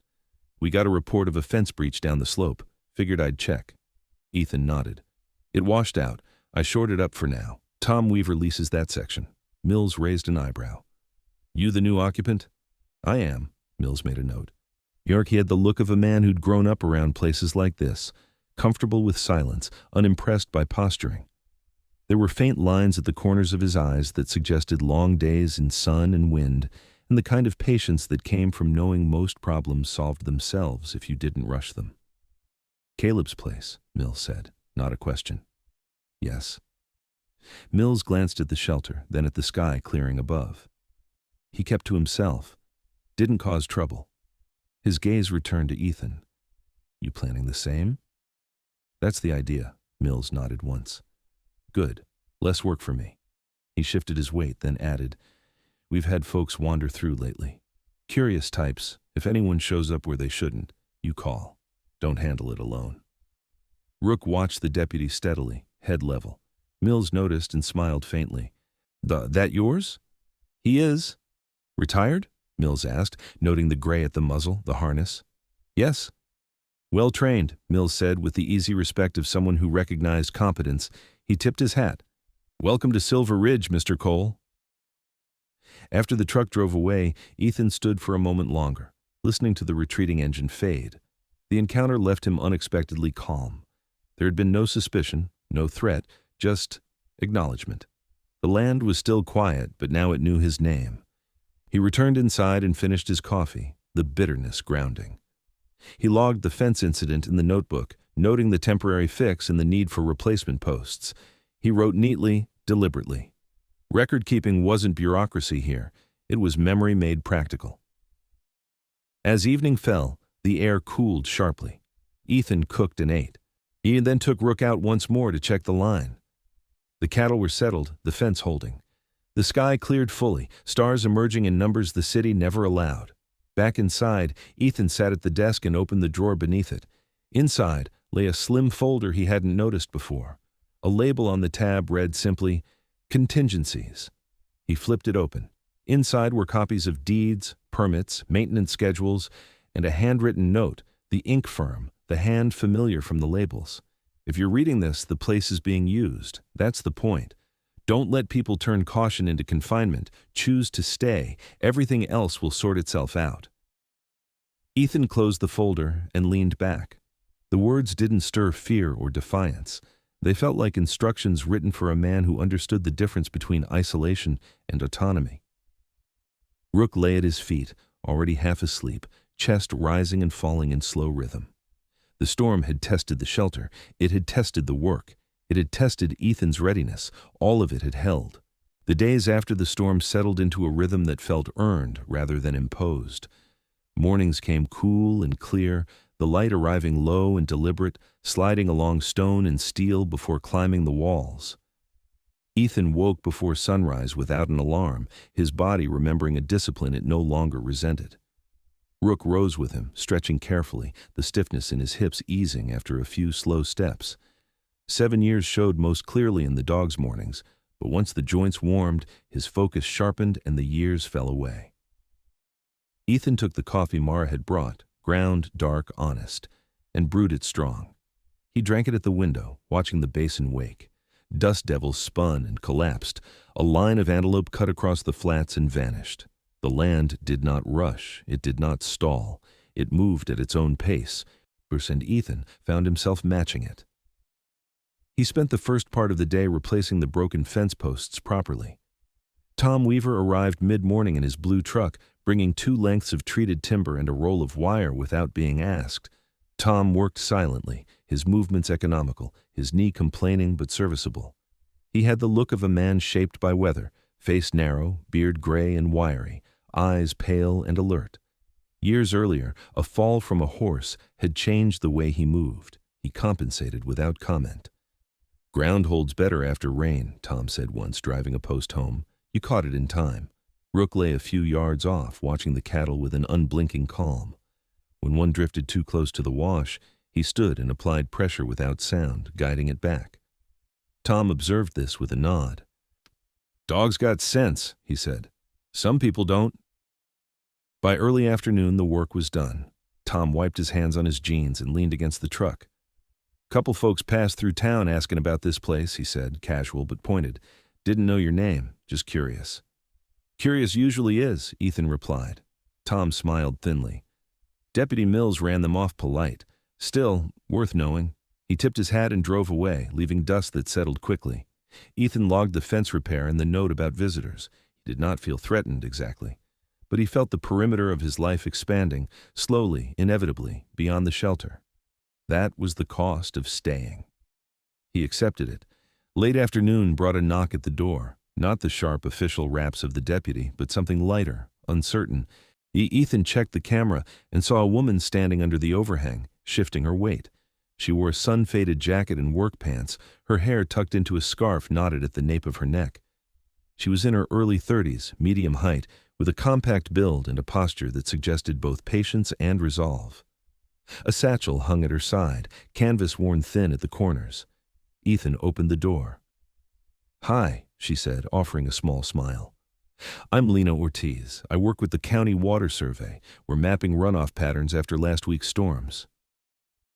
"We got a report of a fence breach down the slope. Figured I'd check." Ethan nodded. "It washed out. I shored it up for now. Tom Weaver leases that section." Mills raised an eyebrow. "You the new occupant?" "I am," Mills made a note. Yorkie had the look of a man who'd grown up around places like this, comfortable with silence, unimpressed by posturing. There were faint lines at the corners of his eyes that suggested long days in sun and wind, and the kind of patience that came from knowing most problems solved themselves if you didn't rush them. "Caleb's place," Mills said, not a question. "Yes." Mills glanced at the shelter, then at the sky clearing above. He kept to himself, didn't cause trouble. His gaze returned to Ethan. "You planning the same?" "That's the idea," Mills nodded once. "Good. Less work for me." He shifted his weight, then added, "We've had folks wander through lately. Curious types. If anyone shows up where they shouldn't, you call. Don't handle it alone." Rook watched the deputy steadily, head level. Mills noticed and smiled faintly. That yours?" "He is." "Retired?" Mills asked, noting the gray at the muzzle, the harness. "Yes." "Well trained," Mills said with the easy respect of someone who recognized competence. He tipped his hat. "Welcome to Silver Ridge, Mr. Cole." After the truck drove away, Ethan stood for a moment longer, listening to the retreating engine fade. The encounter left him unexpectedly calm. There had been no suspicion, no threat, just acknowledgement. The land was still quiet, but now it knew his name. He returned inside and finished his coffee, the bitterness grounding. He logged the fence incident in the notebook, noting the temporary fix and the need for replacement posts. He wrote neatly, deliberately. Record-keeping wasn't bureaucracy here. It was memory made practical. As evening fell, the air cooled sharply. Ethan cooked and ate. He then took Rook out once more to check the line. The cattle were settled, the fence holding. The sky cleared fully, stars emerging in numbers the city never allowed. Back inside, Ethan sat at the desk and opened the drawer beneath it. Inside lay a slim folder he hadn't noticed before. A label on the tab read simply, "Contingencies." He flipped it open. Inside were copies of deeds, permits, maintenance schedules, and a handwritten note, the ink firm, the hand familiar from the labels. If you're reading this, the place is being used. That's the point. Don't let people turn caution into confinement. Choose to stay. Everything else will sort itself out. Ethan closed the folder and leaned back. The words didn't stir fear or defiance. They felt like instructions written for a man who understood the difference between isolation and autonomy. Rook lay at his feet, already half asleep, chest rising and falling in slow rhythm. The storm had tested the shelter. It had tested the work. It had tested Ethan's readiness. All of it had held. The days after the storm settled into a rhythm that felt earned rather than imposed. Mornings came cool and clear, the light arriving low and deliberate, sliding along stone and steel before climbing the walls. Ethan woke before sunrise without an alarm, his body remembering a discipline it no longer resented. Rook rose with him, stretching carefully, the stiffness in his hips easing after a few slow steps. 7 years showed most clearly in the dog's mornings, but once the joints warmed, his focus sharpened and the years fell away. Ethan took the coffee Mara had brought, ground, dark, honest, and brewed it strong. He drank it at the window, watching the basin wake. Dust devils spun and collapsed. A line of antelope cut across the flats and vanished. The land did not rush, it did not stall. It moved at its own pace. Bruce and Ethan found himself matching it. He spent the first part of the day replacing the broken fence posts properly. Tom Weaver arrived mid-morning in his blue truck, bringing 2 lengths of treated timber and a roll of wire without being asked. Tom worked silently, his movements economical, his knee complaining but serviceable. He had the look of a man shaped by weather, face narrow, beard gray and wiry, eyes pale and alert. Years earlier, a fall from a horse had changed the way he moved. He compensated without comment. "Ground holds better after rain," Tom said once, driving a post home. "You caught it in time." Rook lay a few yards off, watching the cattle with an unblinking calm. When one drifted too close to the wash, he stood and applied pressure without sound, guiding it back. Tom observed this with a nod. "Dog's got sense," he said. "Some people don't." By early afternoon, the work was done. Tom wiped his hands on his jeans and leaned against the truck. "Couple folks passed through town asking about this place," he said, casual but pointed. "Didn't know your name, just curious." "Curious usually is," Ethan replied. Tom smiled thinly. "Deputy Mills ran them off polite. Still, worth knowing." He tipped his hat and drove away, leaving dust that settled quickly. Ethan logged the fence repair and the note about visitors. He did not feel threatened exactly, but he felt the perimeter of his life expanding, slowly, inevitably, beyond the shelter. That was the cost of staying. He accepted it. Late afternoon brought a knock at the door, not the sharp official raps of the deputy, but something lighter, uncertain. Ethan checked the camera and saw a woman standing under the overhang, shifting her weight. She wore a sun-faded jacket and work pants, her hair tucked into a scarf knotted at the nape of her neck. She was in her early 30s, medium height, with a compact build and a posture that suggested both patience and resolve. A satchel hung at her side, canvas worn thin at the corners. Ethan opened the door. "Hi," she said, offering a small smile. "I'm Lena Ortiz. I work with the County Water Survey. We're mapping runoff patterns after last week's storms."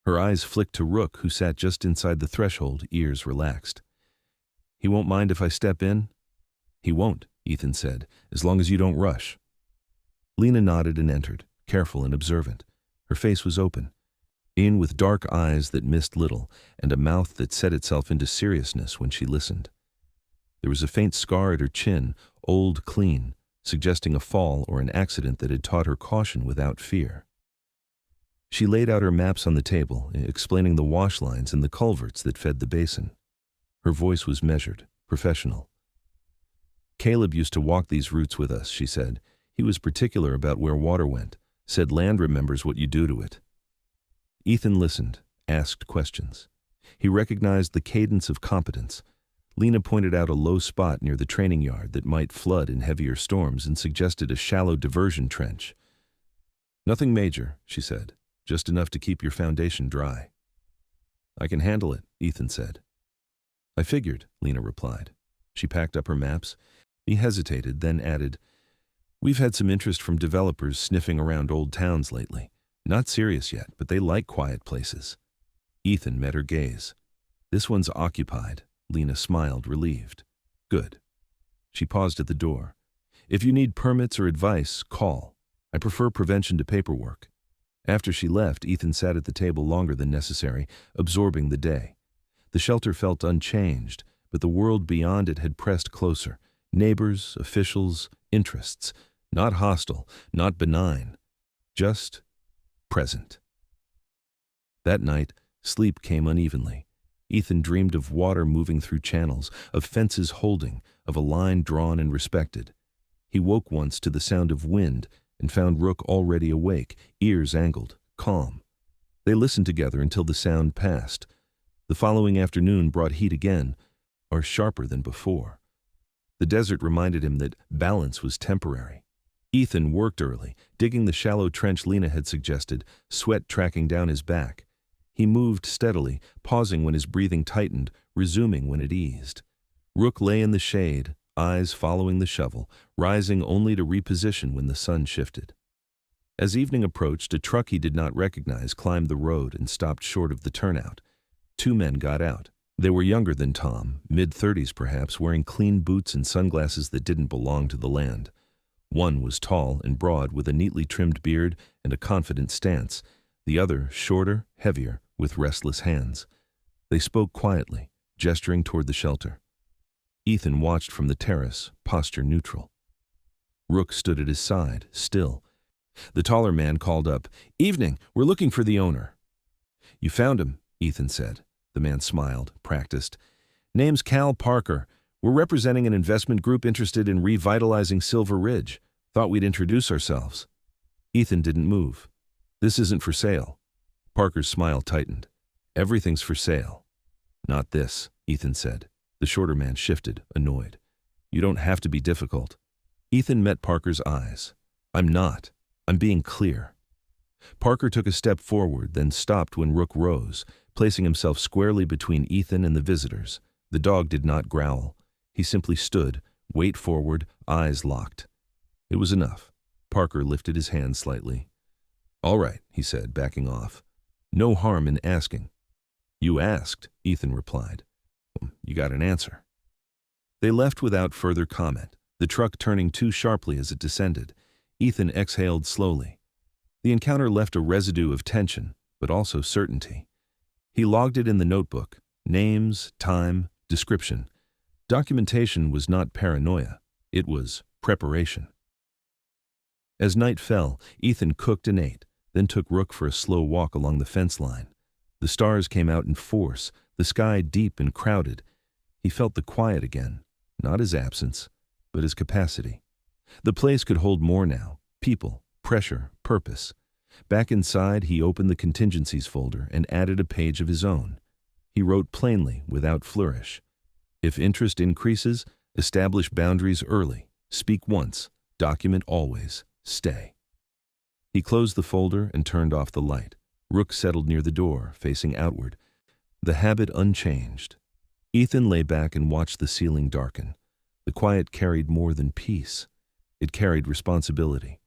Her eyes flicked to Rook, who sat just inside the threshold, ears relaxed. "He won't mind if I step in?" "He won't," Ethan said, "as long as you don't rush." Lena nodded and entered, careful and observant. Her face was open, in with dark eyes that missed little, and a mouth that set itself into seriousness when she listened. There was a faint scar at her chin, old, clean, suggesting a fall or an accident that had taught her caution without fear. She laid out her maps on the table, explaining the wash lines and the culverts that fed the basin. Her voice was measured, professional. "Caleb used to walk these routes with us," she said. "He was particular about where water went, said land remembers what you do to it." Ethan listened, asked questions. He recognized the cadence of competence. Lena pointed out a low spot near the training yard that might flood in heavier storms and suggested a shallow diversion trench. "Nothing major," she said. "Just enough to keep your foundation dry." "I can handle it," Ethan said. "I figured," Lena replied. She packed up her maps. He hesitated, then added, "We've had some interest from developers sniffing around old towns lately. Not serious yet, but they like quiet places." Ethan met her gaze. "This one's occupied." Lena smiled, relieved. "Good." She paused at the door. "If you need permits or advice, call. I prefer prevention to paperwork." After she left, Ethan sat at the table longer than necessary, absorbing the day. The shelter felt unchanged, but the world beyond it had pressed closer. Neighbors, officials, interests. Not hostile, not benign. Just present. That night, sleep came unevenly. Ethan dreamed of water moving through channels, of fences holding, of a line drawn and respected. He woke once to the sound of wind and found Rook already awake, ears angled, calm. They listened together until the sound passed. The following afternoon brought heat again, or sharper than before. The desert reminded him that balance was temporary. Ethan worked early, digging the shallow trench Lena had suggested, sweat tracking down his back. He moved steadily, pausing when his breathing tightened, resuming when it eased. Rook lay in the shade, eyes following the shovel, rising only to reposition when the sun shifted. As evening approached, a truck he did not recognize climbed the road and stopped short of the turnout. Two men got out. They were younger than Tom, mid-30s perhaps, wearing clean boots and sunglasses that didn't belong to the land. One was tall and broad, with a neatly trimmed beard and a confident stance. The other, shorter, heavier, with restless hands. They spoke quietly, gesturing toward the shelter. Ethan watched from the terrace, posture neutral. Rook stood at his side, still. The taller man called up, "Evening, we're looking for the owner." "You found him," Ethan said. The man smiled, practiced. "Name's Cal Parker. We're representing an investment group interested in revitalizing Silver Ridge. Thought we'd introduce ourselves." Ethan didn't move. "This isn't for sale." Parker's smile tightened. "Everything's for sale." "Not this," Ethan said. The shorter man shifted, annoyed. "You don't have to be difficult." Ethan met Parker's eyes. "I'm not. I'm being clear." Parker took a step forward, then stopped when Rook rose, placing himself squarely between Ethan and the visitors. The dog did not growl. He simply stood, weight forward, eyes locked. It was enough. Parker lifted his hand slightly. "All right," he said, backing off. "No harm in asking." "You asked," Ethan replied. "You got an answer." They left without further comment, the truck turning too sharply as it descended. Ethan exhaled slowly. The encounter left a residue of tension, but also certainty. He logged it in the notebook. Names, time, description. Documentation was not paranoia. It was preparation. As night fell, Ethan cooked and ate, then took Rook for a slow walk along the fence line. The stars came out in force, the sky deep and crowded. He felt the quiet again, not his absence, but his capacity. The place could hold more now. People, pressure, purpose. Back inside, he opened the contingencies folder and added a page of his own. He wrote plainly, without flourish. If interest increases, establish boundaries early. Speak once, document always, stay. He closed the folder and turned off the light. Rook settled near the door, facing outward. The habit unchanged. Ethan lay back and watched the ceiling darken. The quiet carried more than peace. It carried responsibility.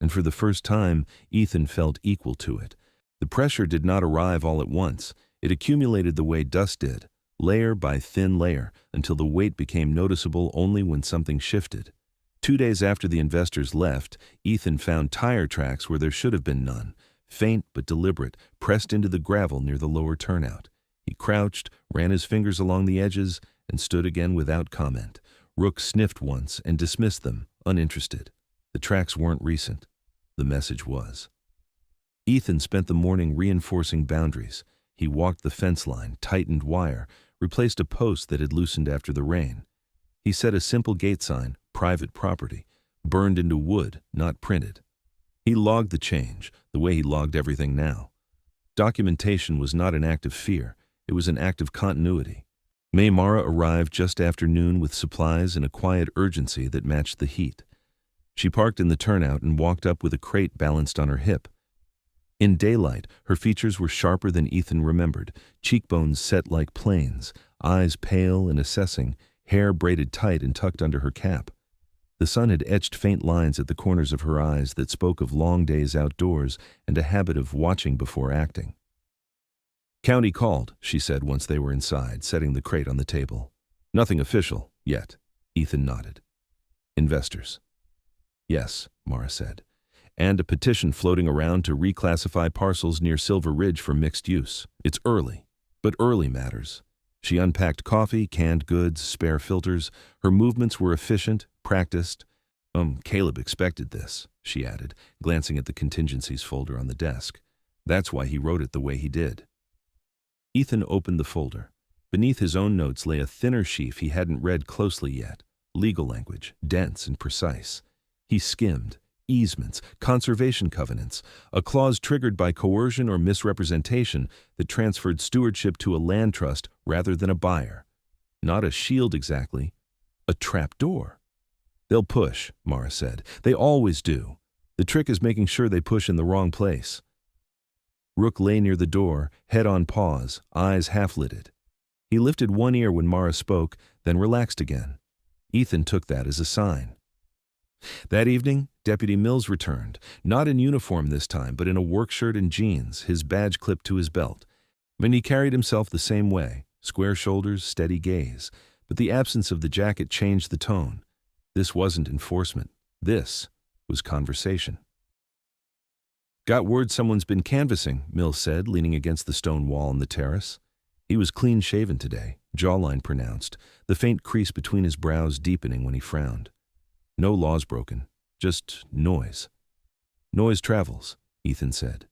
And for the first time, Ethan felt equal to it. The pressure did not arrive all at once. It accumulated the way dust did, layer by thin layer, until the weight became noticeable only when something shifted. 2 days after the investors left, Ethan found tire tracks where there should have been none, faint but deliberate, pressed into the gravel near the lower turnout. He crouched, ran his fingers along the edges, and stood again without comment. Rook sniffed once and dismissed them, uninterested. The tracks weren't recent. The message was. Ethan spent the morning reinforcing boundaries. He walked the fence line, tightened wire, replaced a post that had loosened after the rain. He set a simple gate sign, private property, burned into wood, not printed. He logged the change, the way he logged everything now. Documentation was not an act of fear. It was an act of continuity. May Mara arrived just after noon with supplies and a quiet urgency that matched the heat. She parked in the turnout and walked up with a crate balanced on her hip. In daylight, her features were sharper than Ethan remembered, cheekbones set like planes, eyes pale and assessing, hair braided tight and tucked under her cap. The sun had etched faint lines at the corners of her eyes that spoke of long days outdoors and a habit of watching before acting. "County called," she said once they were inside, setting the crate on the table. "Nothing official, yet." Ethan nodded. "Investors." "Yes," Mara said. "And a petition floating around to reclassify parcels near Silver Ridge for mixed use. It's early, but early matters." She unpacked coffee, canned goods, spare filters. Her movements were efficient, practiced. Caleb expected this," she added, glancing at the contingencies folder on the desk. "That's why he wrote it the way he did." Ethan opened the folder. Beneath his own notes lay a thinner sheaf he hadn't read closely yet. Legal language, dense and precise. He skimmed. Easements, conservation covenants, a clause triggered by coercion or misrepresentation that transferred stewardship to a land trust rather than a buyer. Not a shield exactly, a trap door. They'll push, Mara said. They always do. The trick is making sure they push in the wrong place. Rook lay near the door, head on paws, eyes half-lidded. He lifted one ear when Mara spoke, then relaxed again. Ethan took that as a sign. That evening, Deputy Mills returned, not in uniform this time, but in a work shirt and jeans, his badge clipped to his belt. And he carried himself the same way, square shoulders, steady gaze. But the absence of the jacket changed the tone. This wasn't enforcement. This was conversation. Got word someone's been canvassing, Mills said, leaning against the stone wall on the terrace. He was clean-shaven today, jawline pronounced, the faint crease between his brows deepening when he frowned. No laws broken, just noise. Noise travels, Ethan said.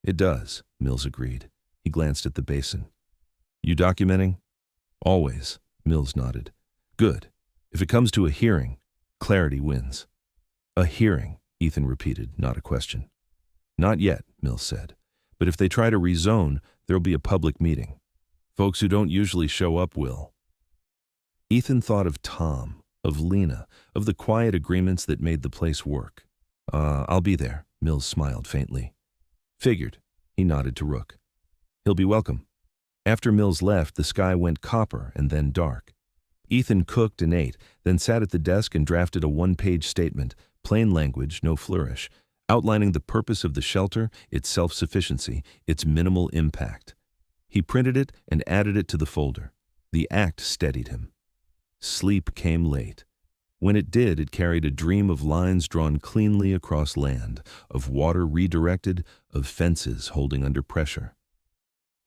It does, Mills agreed. He glanced at the basin. You documenting? Always, Mills nodded. Good. If it comes to a hearing, clarity wins. A hearing, Ethan repeated, not a question. Not yet, Mills said. But if they try to rezone, there'll be a public meeting. Folks who don't usually show up will. Ethan thought of Tom, of Lena, of the quiet agreements that made the place work. I'll be there, Mills smiled faintly. Figured, he nodded to Rook. He'll be welcome. After Mills left, the sky went copper and then dark. Ethan cooked and ate, then sat at the desk and drafted a one-page statement, plain language, no flourish, outlining the purpose of the shelter, its self-sufficiency, its minimal impact. He printed it and added it to the folder. The act steadied him. Sleep came late. When it did, it carried a dream of lines drawn cleanly across land, of water redirected, of fences holding under pressure.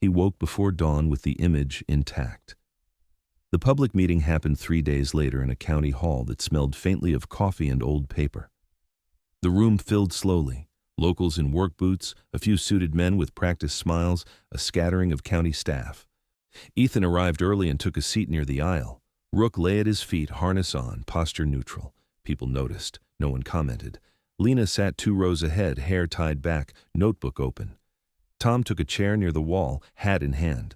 He woke before dawn with the image intact. The public meeting happened 3 days later in a county hall that smelled faintly of coffee and old paper. The room filled slowly, locals in work boots, a few suited men with practiced smiles, a scattering of county staff. Ethan arrived early and took a seat near the aisle. Rook lay at his feet, harness on, posture neutral. People noticed. No one commented. Lena sat 2 rows ahead, hair tied back, notebook open. Tom took a chair near the wall, hat in hand.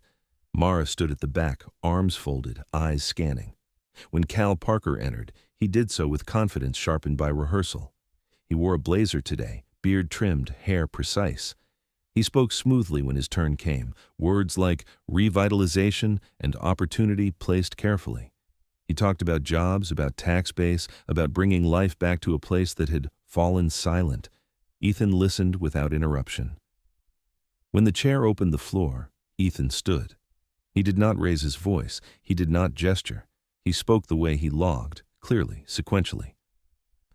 Mara stood at the back, arms folded, eyes scanning. When Cal Parker entered, he did so with confidence sharpened by rehearsal. He wore a blazer today, beard trimmed, hair precise. He spoke smoothly when his turn came, words like revitalization and opportunity placed carefully. He talked about jobs, about tax base, about bringing life back to a place that had fallen silent. Ethan listened without interruption. When the chair opened the floor, Ethan stood. He did not raise his voice. He did not gesture. He spoke the way he logged, clearly, sequentially.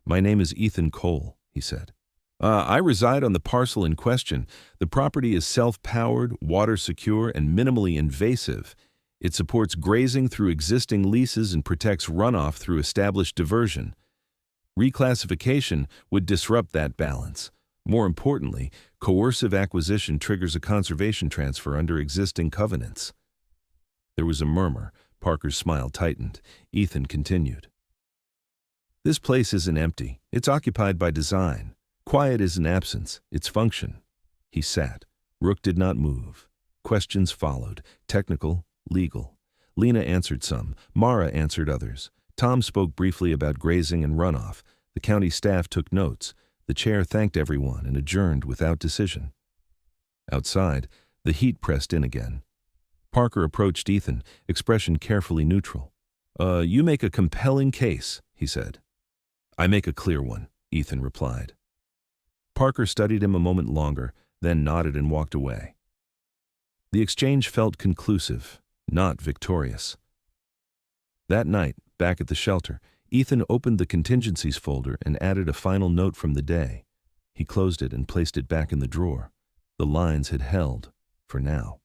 My name is Ethan Cole, he said. I reside on the parcel in question. The property is self-powered, water-secure, and minimally invasive. It supports grazing through existing leases and protects runoff through established diversion. Reclassification would disrupt that balance. More importantly, coercive acquisition triggers a conservation transfer under existing covenants. There was a murmur. Parker's smile tightened. Ethan continued. This place isn't empty. It's occupied by design. Quiet isn't absence. It's function. He sat. Rook did not move. Questions followed. Technical, legal. Lena answered some. Mara answered others. Tom spoke briefly about grazing and runoff. The county staff took notes. The chair thanked everyone and adjourned without decision. Outside, the heat pressed in again. Parker approached Ethan, expression carefully neutral. You make a compelling case, he said. I make a clear one, Ethan replied. Parker studied him a moment longer, then nodded and walked away. The exchange felt conclusive, not victorious. That night, back at the shelter, Ethan opened the contingencies folder and added a final note from the day. He closed it and placed it back in the drawer. The lines had held, for now.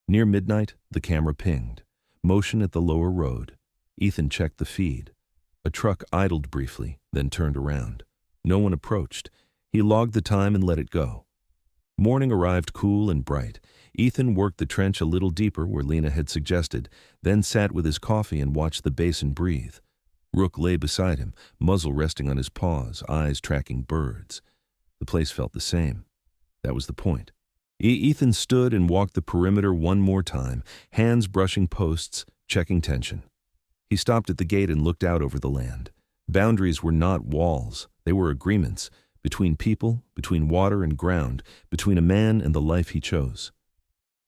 Near midnight, the camera pinged. Motion at the lower road. Ethan checked the feed. A truck idled briefly, then turned around. No one approached. He logged the time and let it go. Morning arrived cool and bright. Ethan worked the trench a little deeper where Lena had suggested, then sat with his coffee and watched the basin breathe. Rook lay beside him, muzzle resting on his paws, eyes tracking birds. The place felt the same. That was the point. Ethan stood and walked the perimeter one more time, hands brushing posts, checking tension. He stopped at the gate and looked out over the land. Boundaries were not walls, they were agreements, between people, between water and ground, between a man and the life he chose.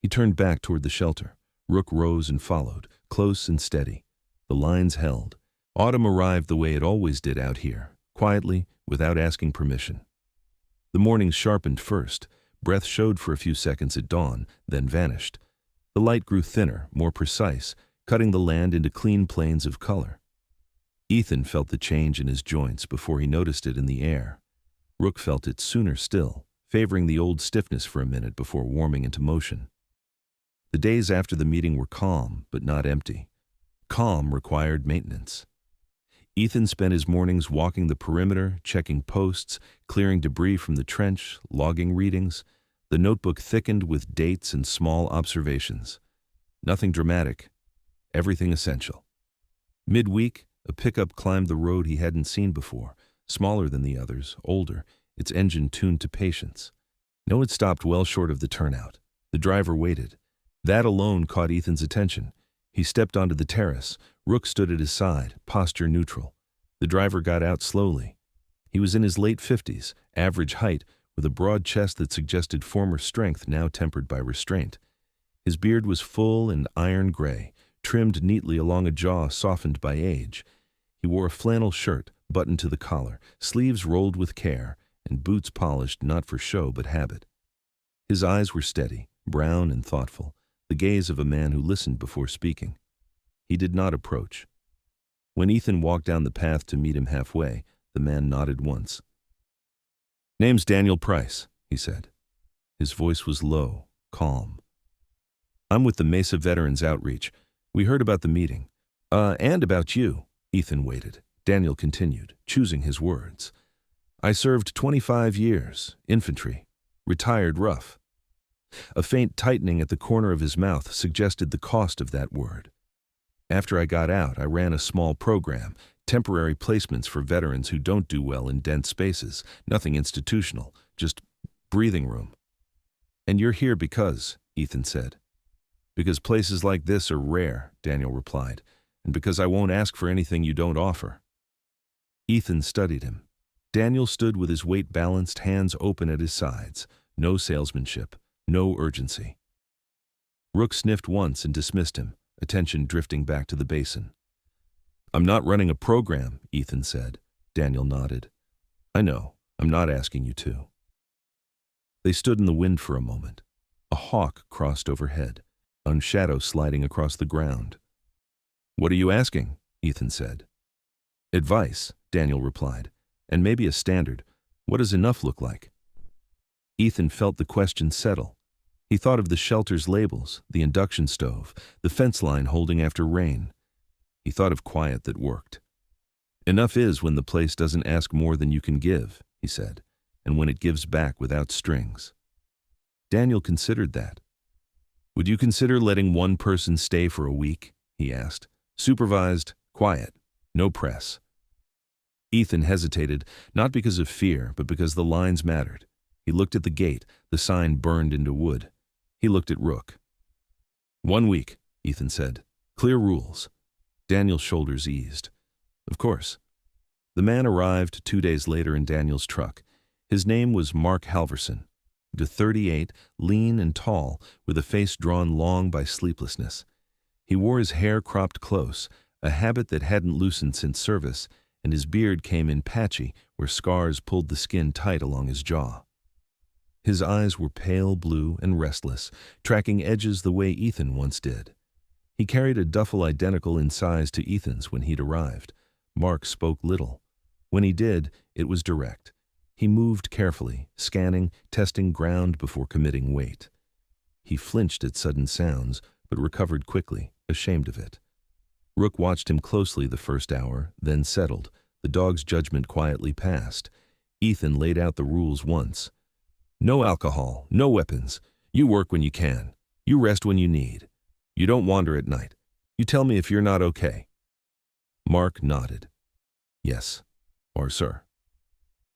He turned back toward the shelter. Rook rose and followed, close and steady. The lines held. Autumn arrived the way it always did out here, quietly, without asking permission. The mornings sharpened first. Breath showed for a few seconds at dawn, then vanished. The light grew thinner, more precise, cutting the land into clean planes of color. Ethan felt the change in his joints before he noticed it in the air. Rook felt it sooner still, favoring the old stiffness for a minute before warming into motion. The days after the meeting were calm, but not empty. Calm required maintenance. Ethan spent his mornings walking the perimeter, checking posts, clearing debris from the trench, logging readings. The notebook thickened with dates and small observations. Nothing dramatic, everything essential. Midweek, a pickup climbed the road he hadn't seen before, smaller than the others, older, its engine tuned to patience. No, it stopped well short of the turnout. The driver waited. That alone caught Ethan's attention. He stepped onto the terrace. Rook stood at his side, posture neutral. The driver got out slowly. He was in his late 50s, average height, with a broad chest that suggested former strength now tempered by restraint. His beard was full and iron gray, trimmed neatly along a jaw softened by age. He wore a flannel shirt, buttoned to the collar, sleeves rolled with care, and boots polished not for show but habit. His eyes were steady, brown and thoughtful, the gaze of a man who listened before speaking. He did not approach. When Ethan walked down the path to meet him halfway, the man nodded once. "Name's Daniel Price," he said. His voice was low, calm. "I'm with the Mesa Veterans Outreach. We heard about the meeting. And about you." Ethan waited. Daniel continued, choosing his words. "I served 25 years, infantry, retired rough." A faint tightening at the corner of his mouth suggested the cost of that word. "After I got out, I ran a small program, temporary placements for veterans who don't do well in dense spaces, nothing institutional, just breathing room." "And you're here because," Ethan said. "Because places like this are rare," Daniel replied, "and because I won't ask for anything you don't offer." Ethan studied him. Daniel stood with his weight balanced, hands open at his sides. No salesmanship, no urgency. Rook sniffed once and dismissed him, attention drifting back to the basin. "I'm not running a program," Ethan said. Daniel nodded. "I know. I'm not asking you to." They stood in the wind for a moment. A hawk crossed overhead, a shadow sliding across the ground. "What are you asking?" Ethan said. "Advice," Daniel replied, "and maybe a standard. What does enough look like?" Ethan felt the question settle. He thought of the shelter's labels, the induction stove, the fence line holding after rain. He thought of quiet that worked. "Enough is when the place doesn't ask more than you can give," he said, "and when it gives back without strings." Daniel considered that. "Would you consider letting one person stay for a week?" he asked. "Supervised, quiet, no press." Ethan hesitated, not because of fear, but because the lines mattered. He looked at the gate, the sign burned into wood. He looked at Rook. "1 week," Ethan said. "Clear rules." Daniel's shoulders eased. "Of course." The man arrived 2 days later in Daniel's truck. His name was Mark Halverson. De 38, lean and tall, with a face drawn long by sleeplessness. He wore his hair cropped close, a habit that hadn't loosened since service, and his beard came in patchy where scars pulled the skin tight along his jaw. His eyes were pale blue and restless, tracking edges the way Ethan once did. He carried a duffel identical in size to Ethan's when he'd arrived. Mark spoke little. When he did, it was direct. He moved carefully, scanning, testing ground before committing weight. He flinched at sudden sounds, but recovered quickly, ashamed of it. Rook watched him closely the first hour, then settled. The dog's judgment quietly passed. Ethan laid out the rules once. "No alcohol, no weapons. You work when you can. You rest when you need. You don't wander at night. You tell me if you're not okay." Mark nodded. "Yes, or sir."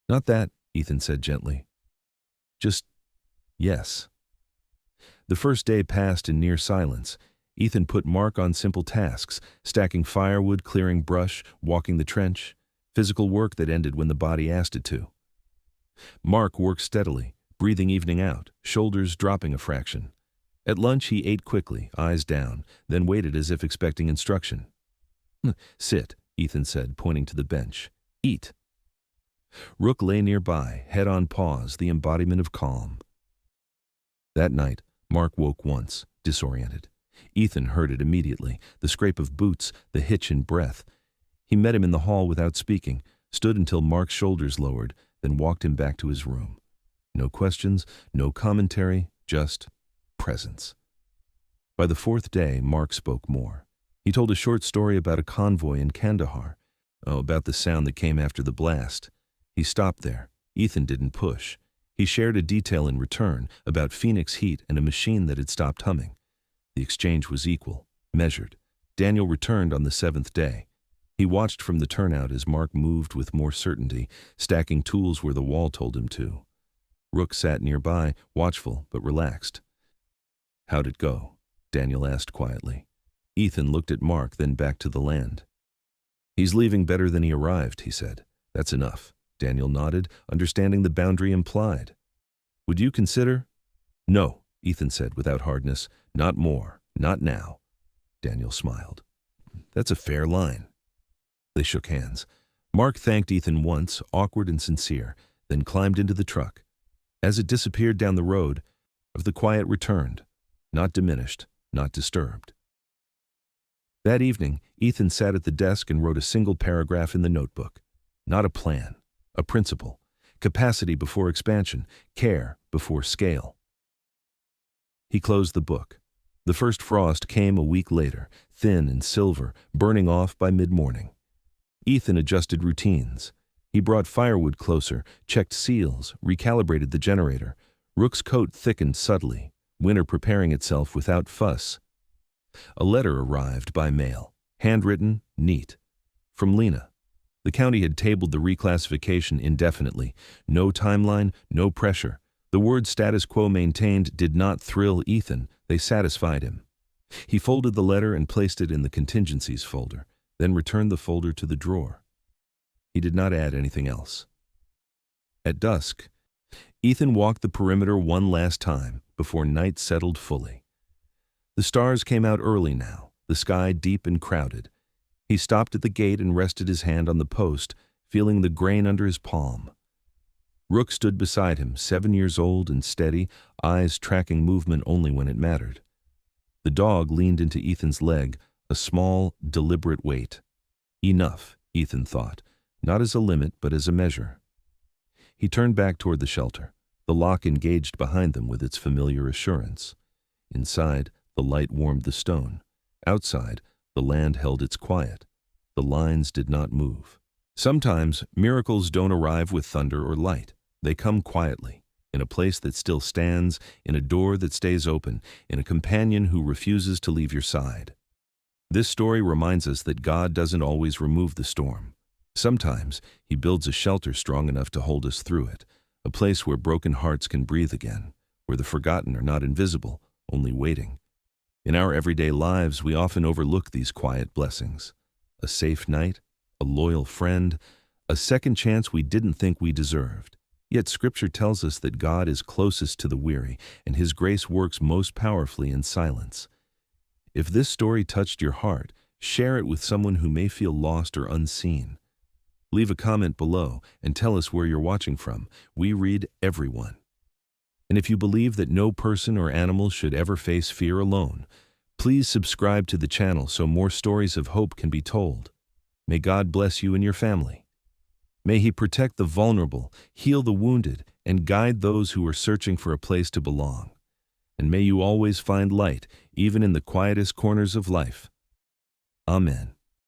"Not that," Ethan said gently. "Just yes." The first day passed in near silence. Ethan put Mark on simple tasks, stacking firewood, clearing brush, walking the trench, physical work that ended when the body asked it to. Mark worked steadily, breathing evening out, shoulders dropping a fraction. At lunch he ate quickly, eyes down, then waited as if expecting instruction. "Sit," Ethan said, pointing to the bench. "Eat." Rook lay nearby, head on paws, the embodiment of calm. That night, Mark woke once, disoriented. Ethan heard it immediately, the scrape of boots, the hitch in breath. He met him in the hall without speaking, stood until Mark's shoulders lowered, then walked him back to his room. No questions, no commentary, just presence. By the fourth day, Mark spoke more. He told a short story about a convoy in Kandahar, about the sound that came after the blast. He stopped there. Ethan didn't push. He shared a detail in return about Phoenix heat and a machine that had stopped humming. The exchange was equal, measured. Daniel returned on the seventh day. He watched from the turnout as Mark moved with more certainty, stacking tools where the wall told him to. Rook sat nearby, watchful but relaxed. "How'd it go?" Daniel asked quietly. Ethan looked at Mark, then back to the land. "He's leaving better than he arrived," he said. "That's enough." Daniel nodded, understanding the boundary implied. "Would you consider?" "No," Ethan said without hardness. "Not more. Not now." Daniel smiled. "That's a fair line." They shook hands. Mark thanked Ethan once, awkward and sincere, then climbed into the truck. As it disappeared down the road, the quiet returned, not diminished, not disturbed. That evening, Ethan sat at the desk and wrote a single paragraph in the notebook. Not a plan, a principle. Capacity before expansion, care before scale. He closed the book. The first frost came a week later, thin and silver, burning off by mid-morning. Ethan adjusted routines. He brought firewood closer, checked seals, recalibrated the generator. Rook's coat thickened subtly, winter preparing itself without fuss. A letter arrived by mail, handwritten, neat. From Lena. The county had tabled the reclassification indefinitely. No timeline, no pressure. The word status quo maintained did not thrill Ethan, they satisfied him. He folded the letter and placed it in the contingencies folder, then returned the folder to the drawer. He did not add anything else. At dusk, Ethan walked the perimeter one last time before night settled fully. The stars came out early now, the sky deep and crowded. He stopped at the gate and rested his hand on the post, feeling the grain under his palm. Rook stood beside him, 7 years old and steady, eyes tracking movement only when it mattered. The dog leaned into Ethan's leg, a small, deliberate weight. Enough, Ethan thought, not as a limit but as a measure. He turned back toward the shelter, the lock engaged behind them with its familiar assurance. Inside, the light warmed the stone. Outside, the land held its quiet. The lines did not move. Sometimes, miracles don't arrive with thunder or light. They come quietly, in a place that still stands, in a door that stays open, in a companion who refuses to leave your side. This story reminds us that God doesn't always remove the storm. Sometimes, He builds a shelter strong enough to hold us through it, a place where broken hearts can breathe again, where the forgotten are not invisible, only waiting. In our everyday lives, we often overlook these quiet blessings. A safe night, a loyal friend, a second chance we didn't think we deserved. Yet Scripture tells us that God is closest to the weary, and His grace works most powerfully in silence. If this story touched your heart, share it with someone who may feel lost or unseen. Leave a comment below and tell us where you're watching from. We read everyone. And if you believe that no person or animal should ever face fear alone, please subscribe to the channel so more stories of hope can be told. May God bless you and your family. May He protect the vulnerable, heal the wounded, and guide those who are searching for a place to belong. And may you always find light, even in the quietest corners of life. Amen.